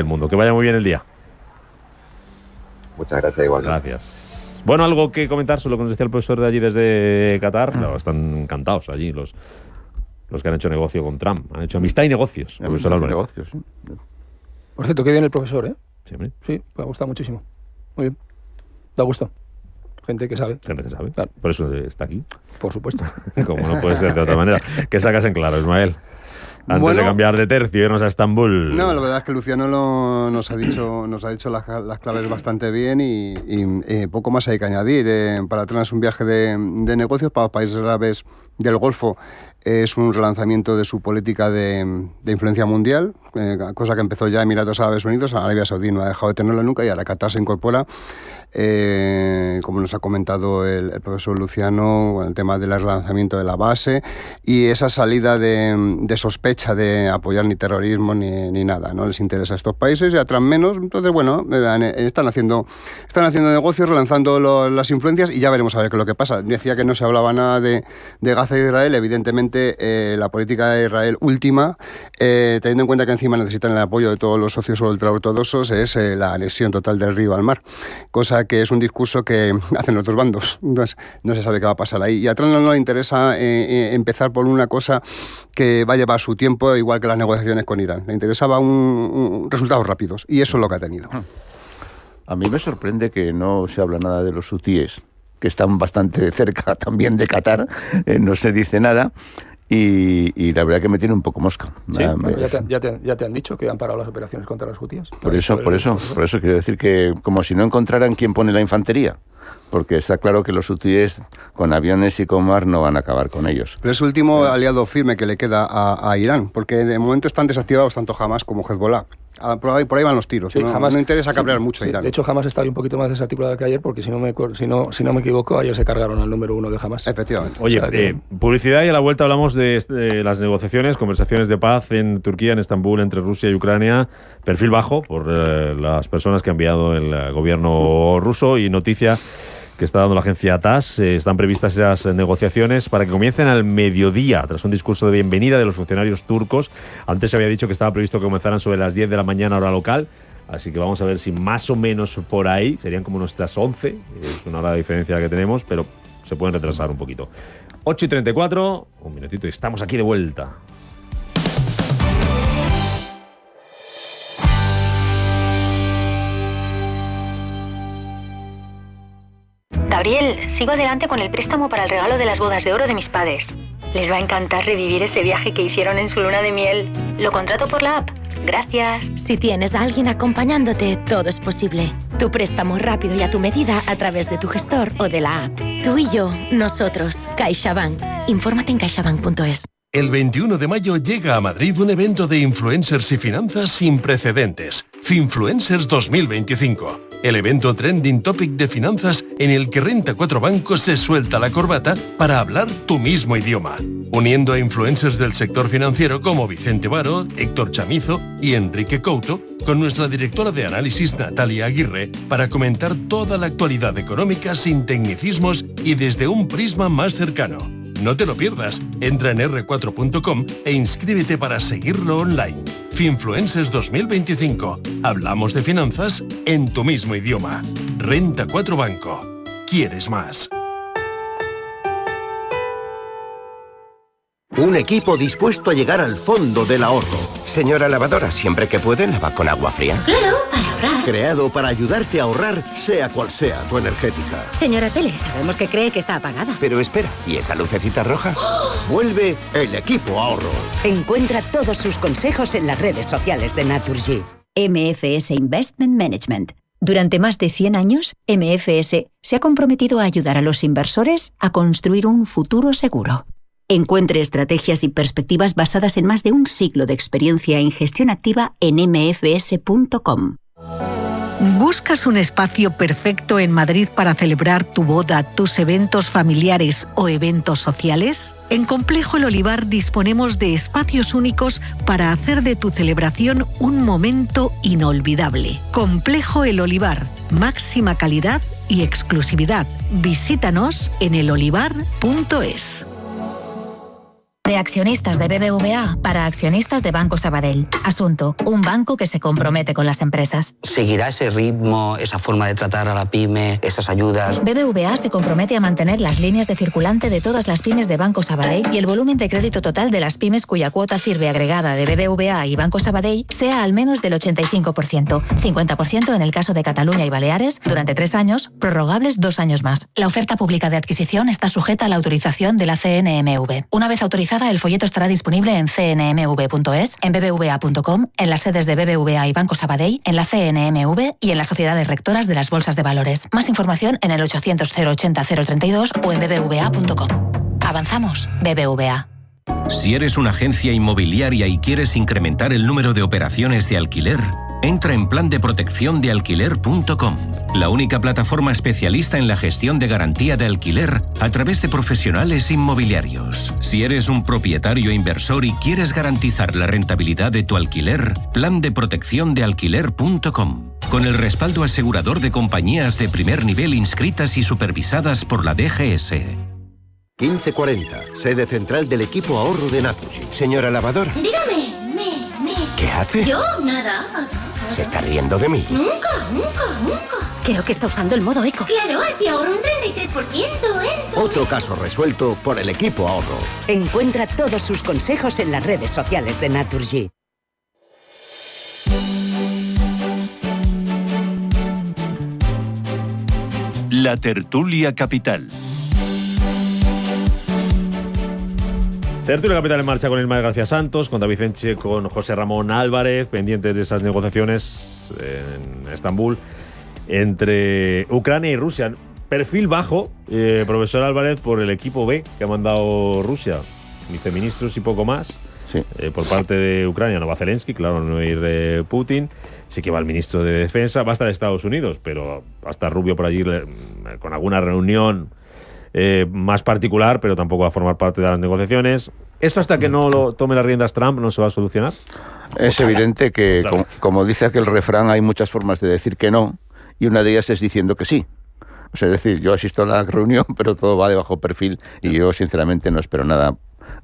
[SPEAKER 2] mundo. Que vaya muy bien el día.
[SPEAKER 18] Muchas gracias, igual.
[SPEAKER 2] Gracias. Bueno, algo que comentar sobre lo que nos decía el profesor de allí desde Qatar. Claro, están encantados allí los que han hecho negocio con Trump. Han hecho amistad y negocios.
[SPEAKER 16] Negocios, sí.
[SPEAKER 15] Por cierto, qué bien el profesor, ¿eh?
[SPEAKER 2] Siempre.
[SPEAKER 15] Sí, me gusta muchísimo. Muy bien. Da gusto. Gente que sabe.
[SPEAKER 2] Gente que sabe. Claro. Por eso está aquí.
[SPEAKER 15] Por supuesto.
[SPEAKER 2] Como no puede ser de otra manera. ¿Qué sacas en claro, Ismael? Antes de cambiar de tercio y irnos a Estambul.
[SPEAKER 17] No, la verdad es que Luciano nos ha dicho las claves bastante bien y poco más hay que añadir. Para Trump es un viaje de negocios, para los países árabes del Golfo es un relanzamiento de su política de influencia mundial, cosa que empezó ya Emiratos Árabes Unidos. Arabia Saudí no ha dejado de tenerlo nunca y ahora Qatar se incorpora, como nos ha comentado el profesor Luciano, el tema del relanzamiento de la base y esa salida de sospecha de apoyar ni terrorismo ni nada. No les interesa a estos países y a Trump menos. Entonces, bueno, están haciendo negocios, relanzando las influencias y ya veremos a ver qué es lo que pasa. Decía que no se hablaba nada de Gaza e Israel. Evidentemente, la política de Israel última, teniendo en cuenta que encima necesitan el apoyo de todos los socios ultraortodoxos, es la anexión total del río al mar, cosa que es un discurso que hacen los dos bandos. Entonces, no se sabe qué va a pasar ahí. Y a Trump no le interesa empezar por una cosa que va a llevar su tiempo, igual que las negociaciones con Irán. Le interesaba resultados rápidos, y eso es lo que ha tenido.
[SPEAKER 16] A mí me sorprende que no se habla nada de los hutíes, que están bastante cerca también de Qatar, no se dice nada, y la verdad que me tiene un poco mosca.
[SPEAKER 15] Sí, ya te han dicho que han parado las operaciones contra los hutíes.
[SPEAKER 16] Por eso quiero decir que como si no encontraran quién pone la infantería, porque está claro que los hutíes con aviones y con mar no van a acabar con ellos.
[SPEAKER 17] Pero es el último aliado firme que le queda a Irán, porque de momento están desactivados tanto Hamas como Hezbollah. Por ahí van los tiros. Sí, no interesa cabrear mucho a Irán.
[SPEAKER 15] De hecho, Hamas está un poquito más desactivada que ayer, porque si no me equivoco, ayer se cargaron al número 1 de Hamas.
[SPEAKER 17] Efectivamente.
[SPEAKER 2] Oye, publicidad, y a la vuelta hablamos de las negociaciones, conversaciones de paz en Turquía, en Estambul, entre Rusia y Ucrania. Perfil bajo por las personas que ha enviado el gobierno ruso, y noticia que está dando la agencia TASS. Están previstas esas negociaciones para que comiencen al mediodía, tras un discurso de bienvenida de los funcionarios turcos. Antes se había dicho que estaba previsto que comenzaran sobre las 10 de la mañana hora local, así que vamos a ver si más o menos por ahí, serían como nuestras 11, es una hora de diferencia que tenemos, pero se pueden retrasar un poquito. 8:34, un minutito y estamos aquí de vuelta.
[SPEAKER 19] Gabriel, sigo adelante con el préstamo para el regalo de las bodas de oro de mis padres. Les va a encantar revivir ese viaje que hicieron en su luna de miel. Lo contrato por la app. Gracias.
[SPEAKER 5] Si tienes a alguien acompañándote, todo es posible. Tu préstamo rápido y a tu medida a través de tu gestor o de la app. Tú y yo, nosotros. CaixaBank. Infórmate en caixabank.es.
[SPEAKER 20] El 21 de mayo llega a Madrid un evento de influencers y finanzas sin precedentes. Finfluencers 2025. El evento trending topic de finanzas en el que Renta 4 Banco se suelta la corbata para hablar tu mismo idioma, uniendo a influencers del sector financiero como Vicente Varo, Héctor Chamizo y Enrique Couto, con nuestra directora de análisis Natalia Aguirre, para comentar toda la actualidad económica sin tecnicismos y desde un prisma más cercano. No te lo pierdas, entra en r4.com e inscríbete para seguirlo online. Finfluencers 2025. Hablamos de finanzas en tu mismo idioma. Renta 4 Banco. ¿Quieres más?
[SPEAKER 21] Un equipo dispuesto a llegar al fondo del ahorro. Señora lavadora, siempre que puede, lava con agua fría.
[SPEAKER 22] Claro, para ahorrar.
[SPEAKER 21] Creado para ayudarte a ahorrar, sea cual sea tu energética.
[SPEAKER 22] Señora Tele, sabemos que cree que está apagada.
[SPEAKER 21] Pero espera, ¿y esa lucecita roja? ¡Oh! Vuelve el equipo ahorro.
[SPEAKER 23] Encuentra todos sus consejos en las redes sociales de Naturgy. MFS Investment Management. Durante más de 100 años, MFS se ha comprometido a ayudar a los inversores a construir un futuro seguro. Encuentre estrategias y perspectivas basadas en más de un siglo de experiencia en gestión activa en mfs.com.
[SPEAKER 24] ¿Buscas un espacio perfecto en Madrid para celebrar tu boda, tus eventos familiares o eventos sociales? En Complejo El Olivar disponemos de espacios únicos para hacer de tu celebración un momento inolvidable. Complejo El Olivar, máxima calidad y exclusividad. Visítanos en elolivar.es.
[SPEAKER 19] De accionistas de BBVA para accionistas de Banco Sabadell. Asunto: un banco que se compromete con las empresas.
[SPEAKER 25] ¿Seguirá ese ritmo, esa forma de tratar a la pyme, esas ayudas?
[SPEAKER 19] BBVA se compromete a mantener las líneas de circulante de todas las pymes de Banco Sabadell y el volumen de crédito total de las pymes cuya cuota CIRBE agregada de BBVA y Banco Sabadell sea al menos del 85%, 50% en el caso de Cataluña y Baleares, durante 3 años, prorrogables 2 años más. La oferta pública de adquisición está sujeta a la autorización de la CNMV. Una vez autorizada, el folleto estará disponible en cnmv.es, en bbva.com, en las sedes de BBVA y Banco Sabadell, en la CNMV y en las sociedades rectoras de las bolsas de valores. Más información en el 800 080 032 o en bbva.com. Avanzamos, BBVA.
[SPEAKER 26] Si eres una agencia inmobiliaria y quieres incrementar el número de operaciones de alquiler, entra en plandeprotecciondealquiler.com, la única plataforma especialista en la gestión de garantía de alquiler a través de profesionales inmobiliarios. Si eres un propietario inversor y quieres garantizar la rentabilidad de tu alquiler, plandeprotecciondealquiler.com. Con el respaldo asegurador de compañías de primer nivel inscritas y supervisadas por la DGS.
[SPEAKER 21] 1540, sede central del equipo ahorro de Naturgy. Señora lavadora.
[SPEAKER 22] Dígame,
[SPEAKER 21] ¿Qué hace?
[SPEAKER 22] Yo, nada.
[SPEAKER 21] ¿Se está riendo de mí?
[SPEAKER 22] Nunca.
[SPEAKER 23] Creo que está usando el modo eco.
[SPEAKER 22] Claro, así ahorro un 33% en todo.
[SPEAKER 21] Otro caso resuelto por el equipo ahorro.
[SPEAKER 23] Encuentra todos sus consejos en las redes sociales de Naturgy.
[SPEAKER 1] La tertulia capital.
[SPEAKER 2] Tertulia Capital en marcha con Ismael García Santos, con David Enche, con José Ramón Álvarez, pendientes de esas negociaciones en Estambul entre Ucrania y Rusia. Perfil bajo, profesor Álvarez, por el equipo B que ha mandado Rusia, viceministros y poco más. Sí. Por parte de Ucrania no va Zelensky, claro, no va a ir Putin. Sí que va el ministro de Defensa, va a estar Estados Unidos, pero va a estar Rubio por allí con alguna reunión más particular, pero tampoco va a formar parte de las negociaciones. ¿Esto hasta que no lo tome las riendas Trump no se va a solucionar?
[SPEAKER 16] Es evidente que, claro, como dice aquel refrán, hay muchas formas de decir que no, y una de ellas es diciendo que sí. O sea, es decir, yo asisto a la reunión, pero todo va de bajo perfil, y yo sinceramente no espero nada.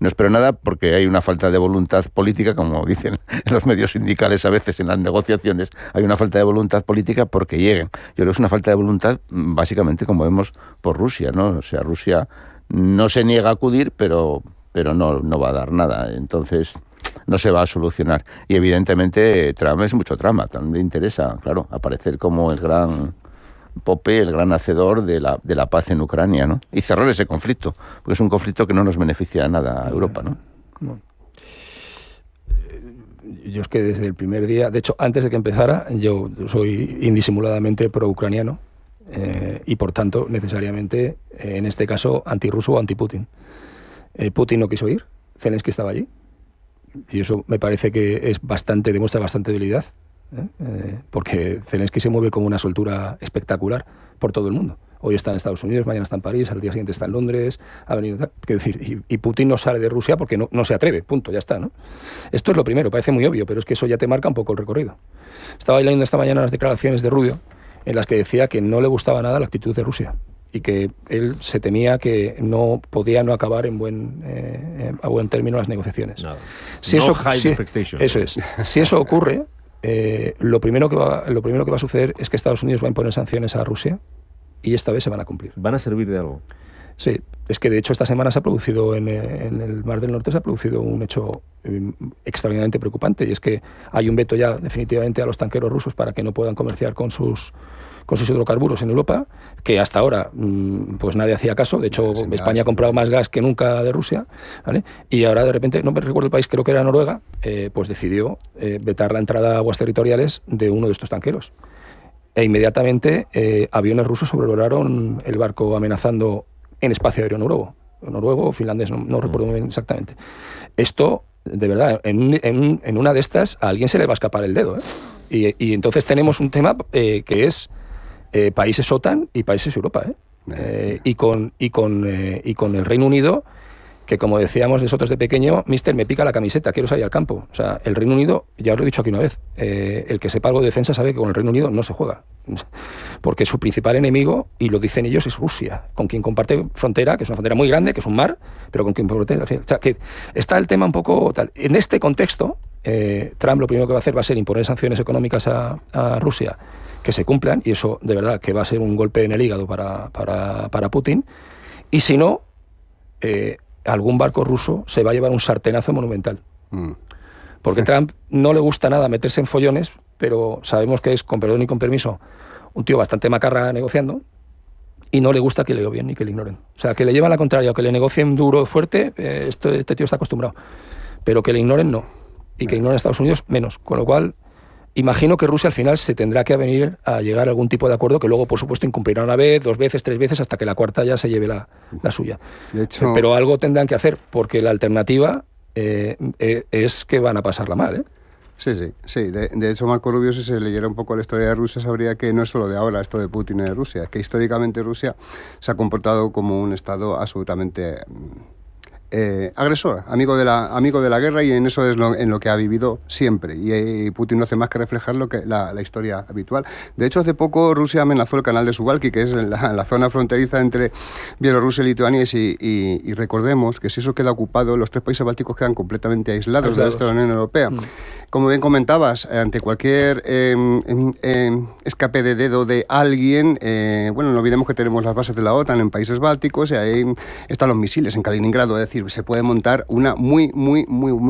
[SPEAKER 16] No espero nada porque hay una falta de voluntad política, como dicen en los medios sindicales a veces en las negociaciones, hay una falta de voluntad política porque lleguen. Yo creo que es una falta de voluntad básicamente, como vemos, por Rusia, ¿no? O sea, Rusia no se niega a acudir, pero no va a dar nada. Entonces no se va a solucionar. Y evidentemente Trump es mucho trama. También le interesa, claro, aparecer como el gran Pope, el gran hacedor de la paz en Ucrania, ¿no? Y cerrar ese conflicto, porque es un conflicto que no nos beneficia nada a Europa, ¿no?
[SPEAKER 15] Bueno. Yo es que desde el primer día, de hecho, antes de que empezara, yo soy indisimuladamente pro-ucraniano y, por tanto, necesariamente, en este caso, antirruso o anti-Putin. Putin no quiso ir, Zelensky estaba allí, y eso me parece que es demuestra bastante debilidad. Porque Zelensky se mueve como una soltura espectacular por todo el mundo. Hoy está en Estados Unidos, mañana está en París, al día siguiente está en Londres, ha venido. Quiero decir, y Putin no sale de Rusia porque no se atreve, punto, ya está, ¿no? Esto es lo primero, parece muy obvio, pero es que eso ya te marca un poco el recorrido. Estaba leyendo esta mañana las declaraciones de Rubio, en las que decía que no le gustaba nada la actitud de Rusia, y que él se temía que no podía no acabar a buen término las negociaciones. Si eso ocurre, lo primero que va a suceder es que Estados Unidos va a imponer sanciones a Rusia y esta vez se van a cumplir.
[SPEAKER 2] ¿Van a servir de algo?
[SPEAKER 15] Sí, es que de hecho esta semana se ha producido en el Mar del Norte un hecho extraordinariamente preocupante, y es que hay un veto ya definitivamente a los tanqueros rusos para que no puedan comerciar con sus hidrocarburos en Europa, que hasta ahora pues nadie hacía caso. De hecho, España ha comprado más gas que nunca de Rusia, ¿vale? Y ahora de repente, no me recuerdo el país, creo que era Noruega, pues decidió vetar la entrada a aguas territoriales de uno de estos tanqueros. E inmediatamente aviones rusos sobrevolaron el barco amenazando en espacio aéreo noruego o finlandés, no recuerdo muy bien exactamente. Esto, de verdad, en una de estas a alguien se le va a escapar el dedo, ¿eh? Y entonces tenemos un tema que es países OTAN y países Europa, y con el Reino Unido, que como decíamos nosotros de pequeño, mister, me pica la camiseta, quiero salir al campo. O sea, el Reino Unido, ya os lo he dicho aquí una vez, el que sepa algo de defensa sabe que con el Reino Unido no se juega. Porque su principal enemigo, y lo dicen ellos, es Rusia, con quien comparte frontera, que es una frontera muy grande, que es un mar, pero con quien comparte. O sea, que está el tema un poco tal. En este contexto, Trump lo primero que va a hacer va a ser imponer sanciones económicas a Rusia que se cumplan, y eso de verdad que va a ser un golpe en el hígado para Putin. Y si no, algún barco ruso se va a llevar un sartenazo monumental. Porque Trump no le gusta nada meterse en follones, pero sabemos que es, con perdón y con permiso, un tío bastante macarra negociando, y no le gusta que le obvien ni que le ignoren. O sea, que le llevan la contraria o que le negocien duro, fuerte, este tío está acostumbrado. Pero que le ignoren, no. Y que ignoren a Estados Unidos, menos. Con lo cual, imagino que Rusia al final se tendrá que avenir a llegar a algún tipo de acuerdo que luego, por supuesto, incumplirá una vez, 2 veces, 3 veces, hasta que la cuarta ya se lleve la suya.
[SPEAKER 17] De hecho,
[SPEAKER 15] pero algo tendrán que hacer, porque la alternativa es que van a pasarla mal, ¿eh?
[SPEAKER 17] Sí. De hecho, Marco Rubio, si se leyera un poco la historia de Rusia, sabría que no es solo de ahora esto de Putin y de Rusia, que históricamente Rusia se ha comportado como un Estado absolutamente agresor, amigo de la guerra, y en eso es en lo que ha vivido siempre, y Putin no hace más que reflejar la historia habitual. De hecho, hace poco Rusia amenazó el canal de Suwalki, que es la zona fronteriza entre Bielorrusia y Lituania, y recordemos que si eso queda ocupado, los 3 países bálticos quedan completamente aislados del resto de la Unión Europea. Como bien comentabas, ante cualquier escape de dedo de alguien, no olvidemos que tenemos las bases de la OTAN en países bálticos, y ahí están los misiles en Kaliningrado, es decir, se puede montar una muy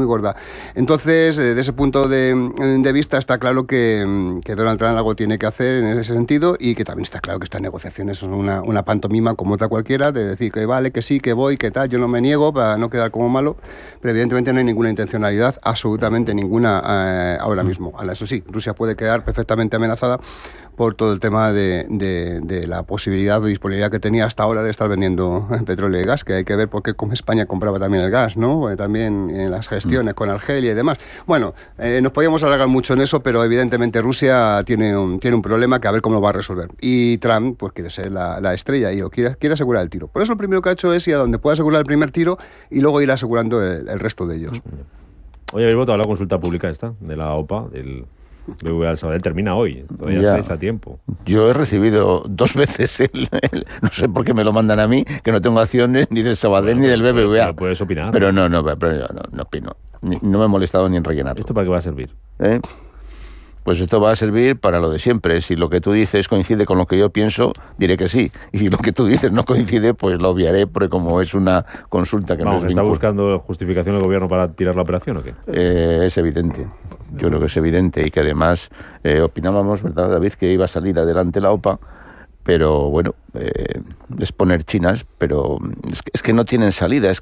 [SPEAKER 17] gorda. Entonces, desde ese punto de vista, está claro que Donald Trump algo tiene que hacer en ese sentido, y que también está claro que estas negociaciones son una pantomima como otra cualquiera, de decir que vale, que sí, que voy, que tal, yo no me niego para no quedar como malo, pero evidentemente no hay ninguna intencionalidad, absolutamente ninguna ahora mismo. Eso sí, Rusia puede quedar perfectamente amenazada por todo el tema de la posibilidad o disponibilidad que tenía hasta ahora de estar vendiendo petróleo y gas, que hay que ver por qué como España compraba también el gas, ¿no? También en las gestiones con Argelia y demás. Bueno, nos podíamos alargar mucho en eso, pero evidentemente Rusia tiene un problema que a ver cómo lo va a resolver. Y Trump pues quiere ser la estrella y quiere asegurar el tiro. Por eso lo primero que ha hecho es ir a donde pueda asegurar el primer tiro y luego ir asegurando el resto de ellos.
[SPEAKER 2] Oye, habéis votado la consulta pública esta, de la OPA, del BBVA Sabadell, termina hoy, todavía estáis a tiempo.
[SPEAKER 16] Yo he recibido 2 veces no sé por qué me lo mandan a mí, que no tengo acciones ni del Sabadell ni del BBVA.
[SPEAKER 2] Pero puedes opinar.
[SPEAKER 16] Pero no opino. No me he molestado ni en rellenarlo.
[SPEAKER 2] ¿Esto para qué va a servir?
[SPEAKER 16] Pues esto va a servir para lo de siempre. Si lo que tú dices coincide con lo que yo pienso, diré que sí. Y si lo que tú dices no coincide, pues lo obviaré, porque como es una consulta que no es
[SPEAKER 2] ¿está buscando justificación el gobierno para tirar la operación o qué?
[SPEAKER 16] Es evidente. Yo creo que es evidente, y que además opinábamos, ¿verdad, David?, que iba a salir adelante la OPA, pero bueno, es poner chinas, pero es que no tienen salida. Es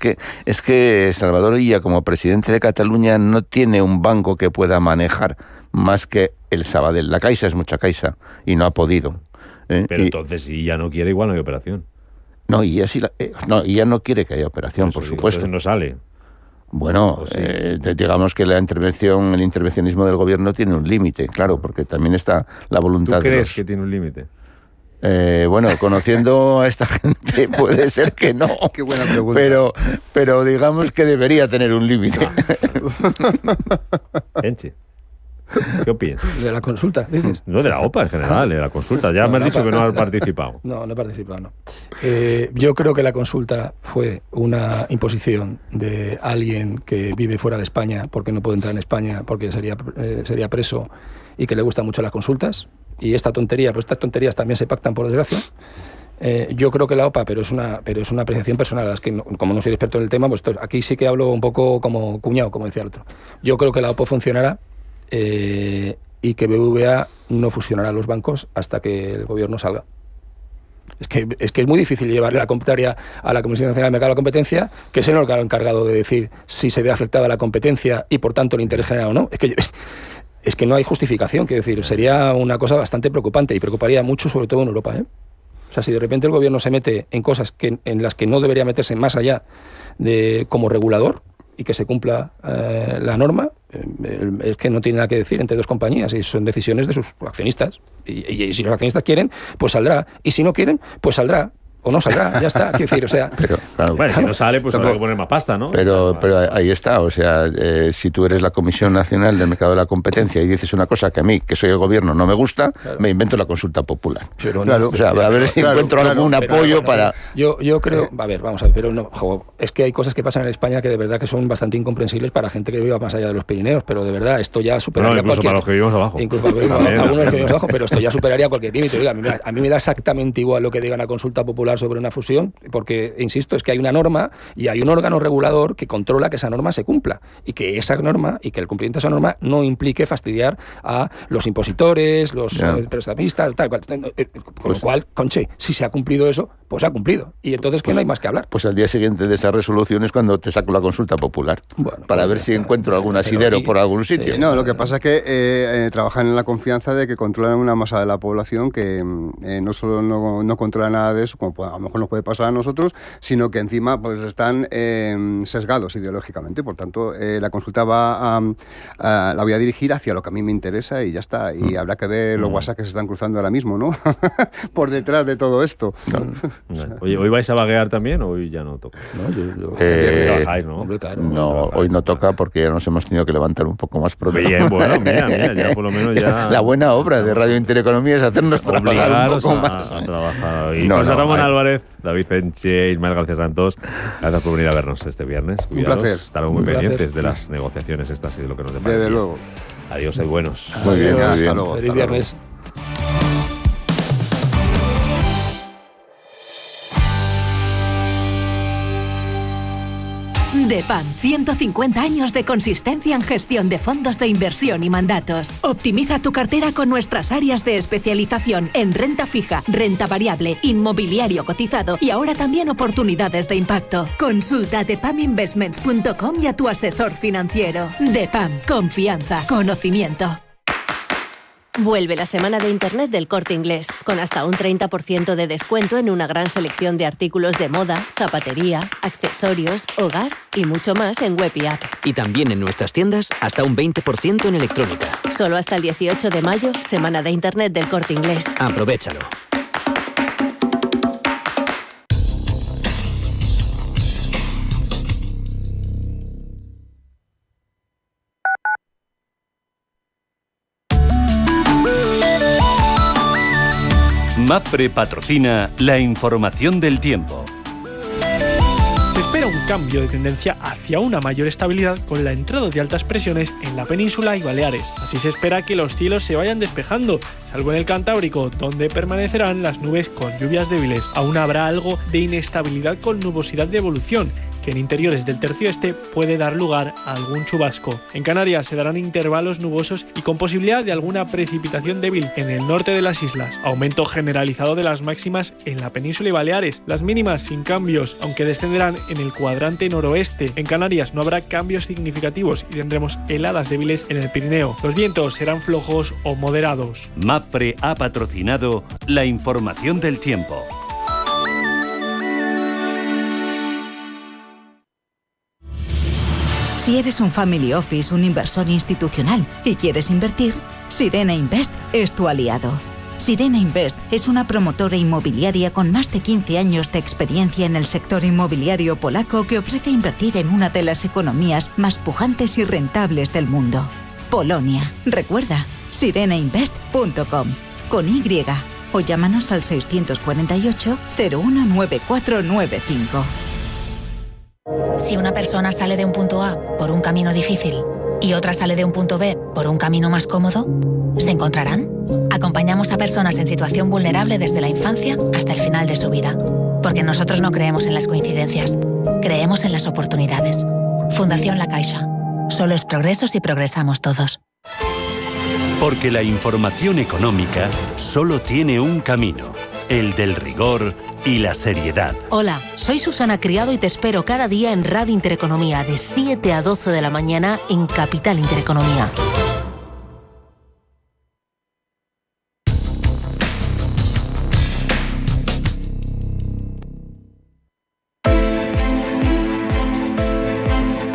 [SPEAKER 16] que Salvador Illa, como presidente de Cataluña, no tiene un banco que pueda manejar más que el Sabadell. La Caixa es mucha Caixa y no ha podido.
[SPEAKER 2] Pero entonces, si ya no quiere, igual no hay operación.
[SPEAKER 16] No, y ella no quiere que haya operación, por supuesto.
[SPEAKER 2] Entonces no sale.
[SPEAKER 16] Bueno, digamos que el intervencionismo del gobierno tiene un límite, claro, porque también está la voluntad.
[SPEAKER 2] ¿Tú crees que tiene un límite?
[SPEAKER 16] Bueno, conociendo a esta gente puede ser que no.
[SPEAKER 17] Qué buena pregunta.
[SPEAKER 16] Pero digamos que debería tener un límite.
[SPEAKER 2] Enche. ¿Qué piensas?
[SPEAKER 15] De la consulta, dices.
[SPEAKER 2] No, de la OPA en general, de la consulta. Ya me has dicho que no has participado.
[SPEAKER 15] No he participado, no. Yo creo que la consulta fue una imposición de alguien que vive fuera de España porque no puede entrar en España porque sería preso y que le gustan mucho las consultas. Y esta tontería, pues estas tonterías también se pactan, por desgracia. Yo creo que la OPA, pero es una apreciación personal. Es que como no soy experto en el tema, pues aquí sí que hablo un poco como cuñado, como decía el otro. Yo creo que la OPA funcionará y que BBVA no fusionará los bancos hasta que el gobierno salga. Es que es muy difícil llevarle la contraria a la Comisión Nacional del Mercado de la Competencia, que es el órgano encargado de decir si se ve afectada la competencia y por tanto el interés general o no. Es que no hay justificación, quiero decir, sería una cosa bastante preocupante y preocuparía mucho, sobre todo en Europa, ¿eh? O sea, si de repente el gobierno se mete en cosas en las que no debería meterse más allá de como regulador y que se cumpla la norma, es que no tiene nada que decir entre dos compañías y son decisiones de sus accionistas. Y si los accionistas quieren, pues saldrá. Y si no quieren, pues saldrá. O no saldrá, ya está. Quiero decir, o sea...
[SPEAKER 16] Pero, claro,
[SPEAKER 2] bueno, si no sale, pues habrá que poner más pasta, ¿no?
[SPEAKER 16] Pero ahí está, o sea, si tú eres la Comisión Nacional del Mercado de la Competencia y dices una cosa que a mí, que soy el gobierno, no me gusta, claro, me invento la consulta popular.
[SPEAKER 15] Pero
[SPEAKER 16] claro, o sea, a ver si encuentro algún apoyo para...
[SPEAKER 15] Yo creo... A ver, vamos a ver, pero no, es que hay cosas que pasan en España que de verdad que son bastante incomprensibles para gente que viva más allá de los Pirineos, pero de verdad, esto ya superaría
[SPEAKER 2] incluso para los que vivimos abajo.
[SPEAKER 15] Incluso para algunos que vivimos abajo, pero esto ya superaría cualquier límite. Oiga, a mí me da exactamente igual lo que diga una consulta popular sobre una fusión, porque, insisto, es que hay una norma y hay un órgano regulador que controla que esa norma se cumpla y que esa norma y que el cumplimiento de esa norma no implique fastidiar a los impositores, los prestamistas, tal cual. Con lo cual, conche, si se ha cumplido eso, pues se ha cumplido. Y entonces, ¿qué no hay más que hablar?
[SPEAKER 16] Pues al día siguiente de esa resolución es cuando te saco la consulta popular, para ver si encuentro algún asidero por algún sitio.
[SPEAKER 17] Sí, no, lo que pasa es que trabajan en la confianza de que controlan una masa de la población que no solo no controla nada de eso, como a lo mejor nos puede pasar a nosotros, sino que encima pues están sesgados ideológicamente. Por tanto, la consulta la voy a dirigir hacia lo que a mí me interesa y ya está. Y habrá que ver los WhatsApp que se están cruzando ahora mismo, ¿no? Por detrás de todo esto.
[SPEAKER 2] Oye, ¿hoy vais a vaguear también o hoy ya no toca?
[SPEAKER 15] No,
[SPEAKER 2] trabajáis, ¿no?
[SPEAKER 16] No, hoy no toca porque ya nos hemos tenido que levantar un poco más pronto.
[SPEAKER 2] Bien, bueno, mira, ya por lo menos ya...
[SPEAKER 16] La buena obra de Radio Intereconomía es hacernos trabajar un poco más.
[SPEAKER 2] A trabajar. Y José Ramón Álvarez, David Enche, Ismael García Santos, gracias por venir a vernos este viernes. Cuidados.
[SPEAKER 17] Un placer.
[SPEAKER 2] Estaremos muy pendientes de las negociaciones estas y de lo que nos depara.
[SPEAKER 17] Desde luego.
[SPEAKER 2] Adiós, sed buenos.
[SPEAKER 16] Muy bien,
[SPEAKER 17] hasta luego.
[SPEAKER 15] Feliz viernes.
[SPEAKER 3] DEPAM, 150 años de consistencia en gestión de fondos de inversión y mandatos. Optimiza tu cartera con nuestras áreas de especialización en renta fija, renta variable, inmobiliario cotizado y ahora también oportunidades de impacto. Consulta depaminvestments.com y a tu asesor financiero. DEPAM, confianza, conocimiento.
[SPEAKER 4] Vuelve la semana de Internet del Corte Inglés, con hasta un 30% de descuento en una gran selección de artículos de moda, zapatería, accesorios, hogar y mucho más en web y app.
[SPEAKER 6] Y también en nuestras tiendas hasta un 20% en electrónica.
[SPEAKER 4] Solo hasta el 18 de mayo, semana de Internet del Corte Inglés.
[SPEAKER 6] Aprovéchalo.
[SPEAKER 1] Mapfre patrocina la información del tiempo.
[SPEAKER 7] Se espera un cambio de tendencia hacia una mayor estabilidad con la entrada de altas presiones en la península y Baleares. Así se espera que los cielos se vayan despejando, salvo en el Cantábrico, donde permanecerán las nubes con lluvias débiles. Aún habrá algo de inestabilidad con nubosidad de evolución, que en interiores del tercio este puede dar lugar a algún chubasco. En Canarias se darán intervalos nubosos y con posibilidad de alguna precipitación débil en el norte de las islas. Aumento generalizado de las máximas en la península y Baleares. Las mínimas sin cambios, aunque descenderán en el cuadrante noroeste. En Canarias no habrá cambios significativos y tendremos heladas débiles en el Pirineo. Los vientos serán flojos o moderados.
[SPEAKER 1] Mapfre ha patrocinado la información del tiempo.
[SPEAKER 10] Si eres un family office, un inversor institucional y quieres invertir, Sirena Invest es tu aliado. Sirena Invest es una promotora inmobiliaria con más de 15 años de experiencia en el sector inmobiliario polaco que ofrece invertir en una de las economías más pujantes y rentables del mundo. Polonia. Recuerda, sirenainvest.com. Con Y. O llámanos al 648 019495.
[SPEAKER 19] Si una persona sale de un punto A por un camino difícil y otra sale de un punto B por un camino más cómodo, ¿se encontrarán? Acompañamos a personas en situación vulnerable desde la infancia hasta el final de su vida. Porque nosotros no creemos en las coincidencias, creemos en las oportunidades. Fundación La Caixa. Solo es progreso si progresamos todos.
[SPEAKER 1] Porque la información económica solo tiene un camino, el del rigor y la seriedad.
[SPEAKER 8] Hola, soy Susana Criado y te espero cada día en Radio Intereconomía de 7 a 12 de la mañana en Capital Intereconomía.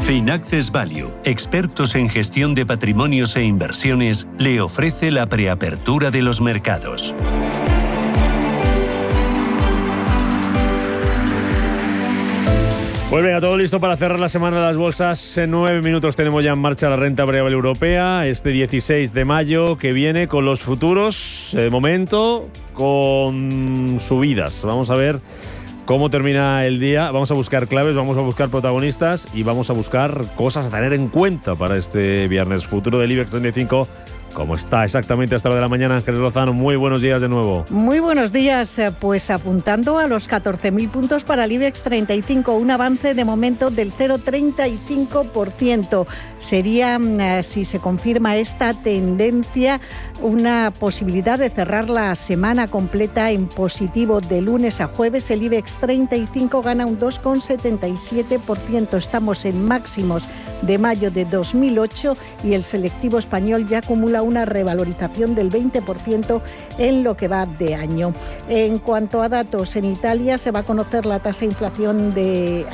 [SPEAKER 1] Finaccess Value, expertos en gestión de patrimonios e inversiones, le ofrece la preapertura de los mercados.
[SPEAKER 2] Pues venga, todo listo para cerrar la semana de las bolsas. En 9 minutos tenemos ya en marcha la renta variable europea, este 16 de mayo que viene con los futuros, de momento con subidas. Vamos a ver cómo termina el día, vamos a buscar claves, vamos a buscar protagonistas y vamos a buscar cosas a tener en cuenta para este viernes. Futuro del IBEX 35, ¿cómo está exactamente a esta hora de la mañana? Ángeles Lozano, muy buenos días de nuevo.
[SPEAKER 9] Muy buenos días, pues apuntando a los 14.000 puntos para el IBEX 35, un avance de momento del 0,35%. Sería, si se confirma esta tendencia, una posibilidad de cerrar la semana completa en positivo. De lunes a jueves el IBEX 35 gana un 2,77%. Estamos en máximos de mayo de 2008 y el selectivo español ya acumula una revalorización del 20% en lo que va de año. En cuanto a datos, en Italia se va a conocer la tasa de inflación de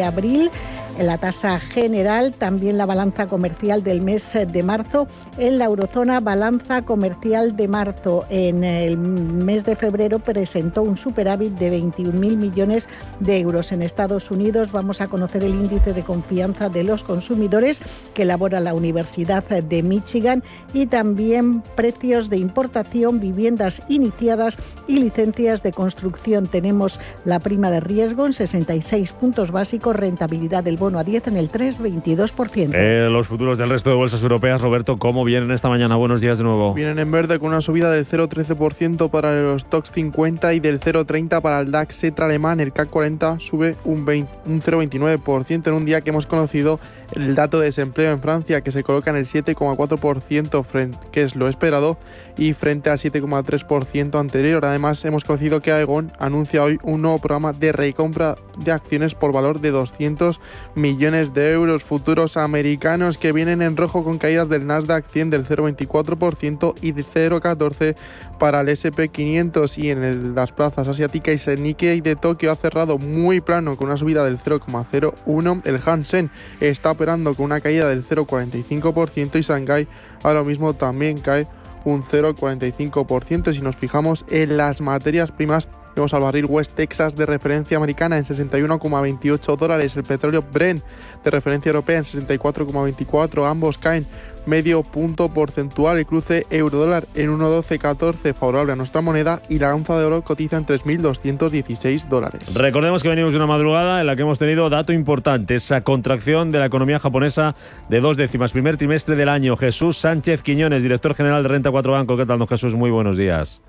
[SPEAKER 9] abril, la tasa general, también la balanza comercial del mes de marzo. En la eurozona, balanza comercial de marzo. En el mes de febrero presentó un superávit de 21.000 millones de euros. En Estados Unidos vamos a conocer el índice de confianza de los consumidores que elabora la Universidad de Michigan y también precios de importación, viviendas iniciadas y licencias de construcción. Tenemos la prima de riesgo en 66 puntos básicos, rentabilidad del bono a 10 en el 3,22%.
[SPEAKER 2] Los futuros del resto de bolsas europeas, Roberto, ¿cómo vienen esta mañana? Buenos días de nuevo.
[SPEAKER 11] Vienen en verde con una subida del 0,13% para los Stoxx 50 y del 0,30% para el DAX alemán. El CAC 40 sube un 0,29% en un día que hemos conocido el dato de desempleo en Francia, que se coloca en el 7,4%, que es lo esperado, y frente al 7,3% anterior. Además, hemos conocido que Aegon anuncia hoy un nuevo programa de recompra de acciones por valor de 200 millones de euros. Futuros americanos que vienen en rojo con caídas del Nasdaq 100 del 0,24% y de 0,14% para el S&P 500. Y en las plazas asiáticas, el Nikkei de Tokio ha cerrado muy plano con una subida del 0,01%. El Hansen está operando con una caída del 0,45% y Shanghái ahora mismo también cae un 0,45%. Si nos fijamos en las materias primas, vemos al barril West Texas de referencia americana en $61,28, el petróleo Brent de referencia europea en 64,24, ambos caen medio punto porcentual. El cruce euro-dólar en 1,1214 favorable a nuestra moneda y la onza de oro cotiza en $3.216.
[SPEAKER 2] Recordemos que venimos de una madrugada en la que hemos tenido dato importante, esa contracción de la economía japonesa de 2 décimas, primer trimestre del año. Jesús Sánchez Quiñones, director general de Renta 4 Banco. ¿Qué tal, don Jesús? Muy buenos días.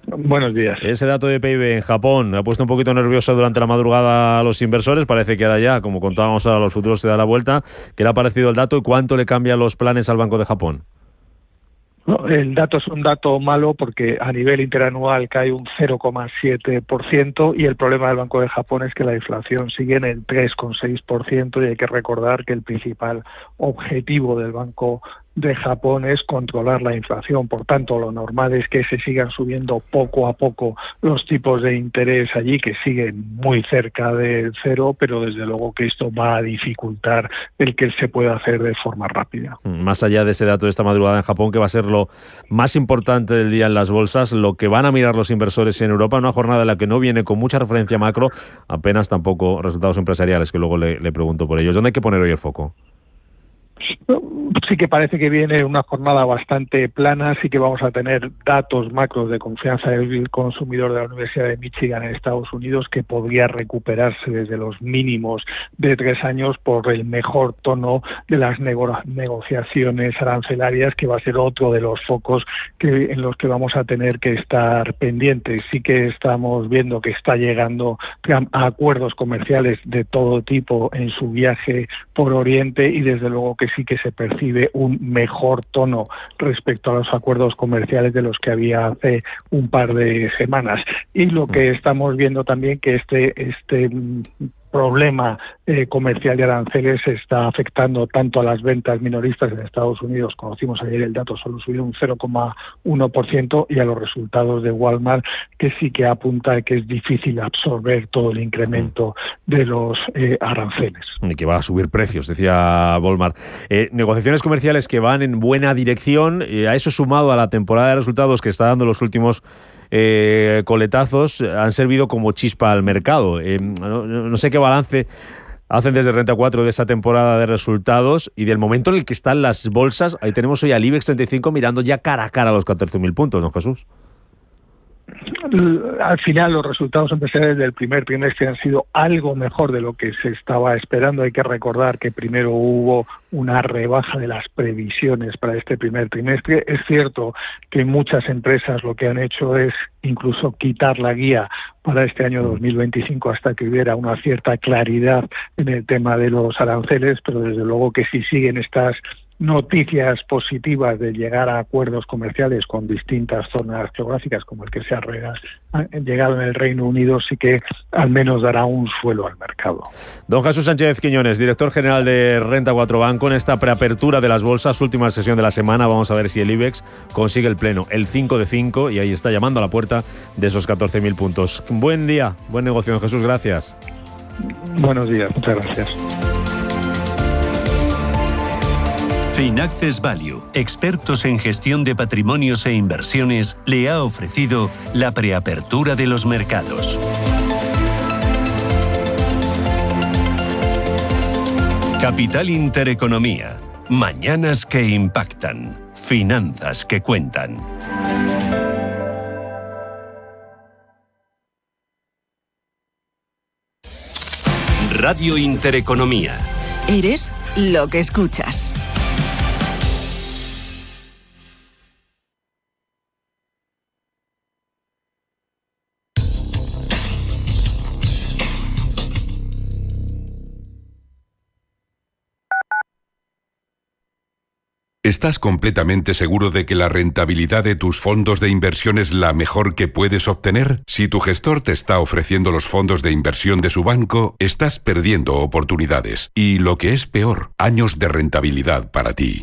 [SPEAKER 12] Buenos días.
[SPEAKER 2] Ese dato de PIB en Japón ha puesto un poquito nervioso durante la madrugada a los inversores. Parece que ahora ya, como contábamos ahora, los futuros se da la vuelta. ¿Qué le ha parecido el dato y cuánto le cambian los planes al Banco de Japón?
[SPEAKER 12] No, el dato es un dato malo porque a nivel interanual cae un 0,7% y el problema del Banco de Japón es que la inflación sigue en el 3,6% y hay que recordar que el principal objetivo del Banco de Japón es controlar la inflación. Por tanto, lo normal es que se sigan subiendo poco a poco los tipos de interés allí, que siguen muy cerca del cero, pero desde luego que esto va a dificultar el que se pueda hacer de forma rápida.
[SPEAKER 2] Más allá de ese dato de esta madrugada en Japón, que va a ser lo más importante del día en las bolsas, lo que van a mirar los inversores en Europa, una jornada en la que no viene con mucha referencia macro, apenas tampoco resultados empresariales, que luego le pregunto por ellos. ¿Dónde hay que poner hoy el foco?
[SPEAKER 12] sí que parece que viene una jornada bastante plana, sí que vamos a tener datos macros de confianza del consumidor de la Universidad de Michigan en Estados Unidos que podría recuperarse desde los mínimos de 3 años por el mejor tono de las negociaciones arancelarias, que va a ser otro de los focos en los que vamos a tener que estar pendientes. Sí que estamos viendo que está llegando a acuerdos comerciales de todo tipo en su viaje por Oriente y desde luego que sí que se percibe un mejor tono respecto a los acuerdos comerciales de los que había hace un par de semanas. Y lo que estamos viendo también que este problema comercial de aranceles está afectando tanto a las ventas minoristas en Estados Unidos, conocimos ayer el dato, solo subió un 0,1%, y a los resultados de Walmart, que sí que apunta a que es difícil absorber todo el incremento de los aranceles.
[SPEAKER 2] Y que va a subir precios, decía Walmart. Negociaciones comerciales que van en buena dirección, a eso sumado a la temporada de resultados que está dando los últimos coletazos, han servido como chispa al mercado. No sé qué balance hacen desde Renta 4 de esa temporada de resultados y del momento en el que están las bolsas. Ahí tenemos hoy al IBEX 35 mirando ya cara a cara a los 14.000 puntos, ¿no, Jesús?
[SPEAKER 12] Al final los resultados empresariales del primer trimestre han sido algo mejor de lo que se estaba esperando. Hay que recordar que primero hubo una rebaja de las previsiones para este primer trimestre. Es cierto que muchas empresas lo que han hecho es incluso quitar la guía para este año 2025 hasta que hubiera una cierta claridad en el tema de los aranceles, pero desde luego que si siguen estas noticias positivas de llegar a acuerdos comerciales con distintas zonas geográficas como el que se ha llegado en el Reino Unido, sí que al menos dará un suelo al mercado.
[SPEAKER 2] Don Jesús Sánchez Quiñones, director general de Renta 4 Banco, en esta preapertura de las bolsas, última sesión de la semana, vamos a ver si el IBEX consigue el pleno, el 5 de 5, y ahí está llamando a la puerta de esos 14.000 puntos. Buen día, buen negocio, don Jesús, gracias.
[SPEAKER 12] Buenos días, muchas gracias.
[SPEAKER 1] Finaccess Value, expertos en gestión de patrimonios e inversiones, le ha ofrecido la preapertura de los mercados. Capital Intereconomía. Mañanas que impactan. Finanzas que cuentan. Radio Intereconomía.
[SPEAKER 5] Eres lo que escuchas.
[SPEAKER 13] ¿Estás completamente seguro de que la rentabilidad de tus fondos de inversión es la mejor que puedes obtener? Si tu gestor te está ofreciendo los fondos de inversión de su banco, estás perdiendo oportunidades y, lo que es peor, años de rentabilidad para ti.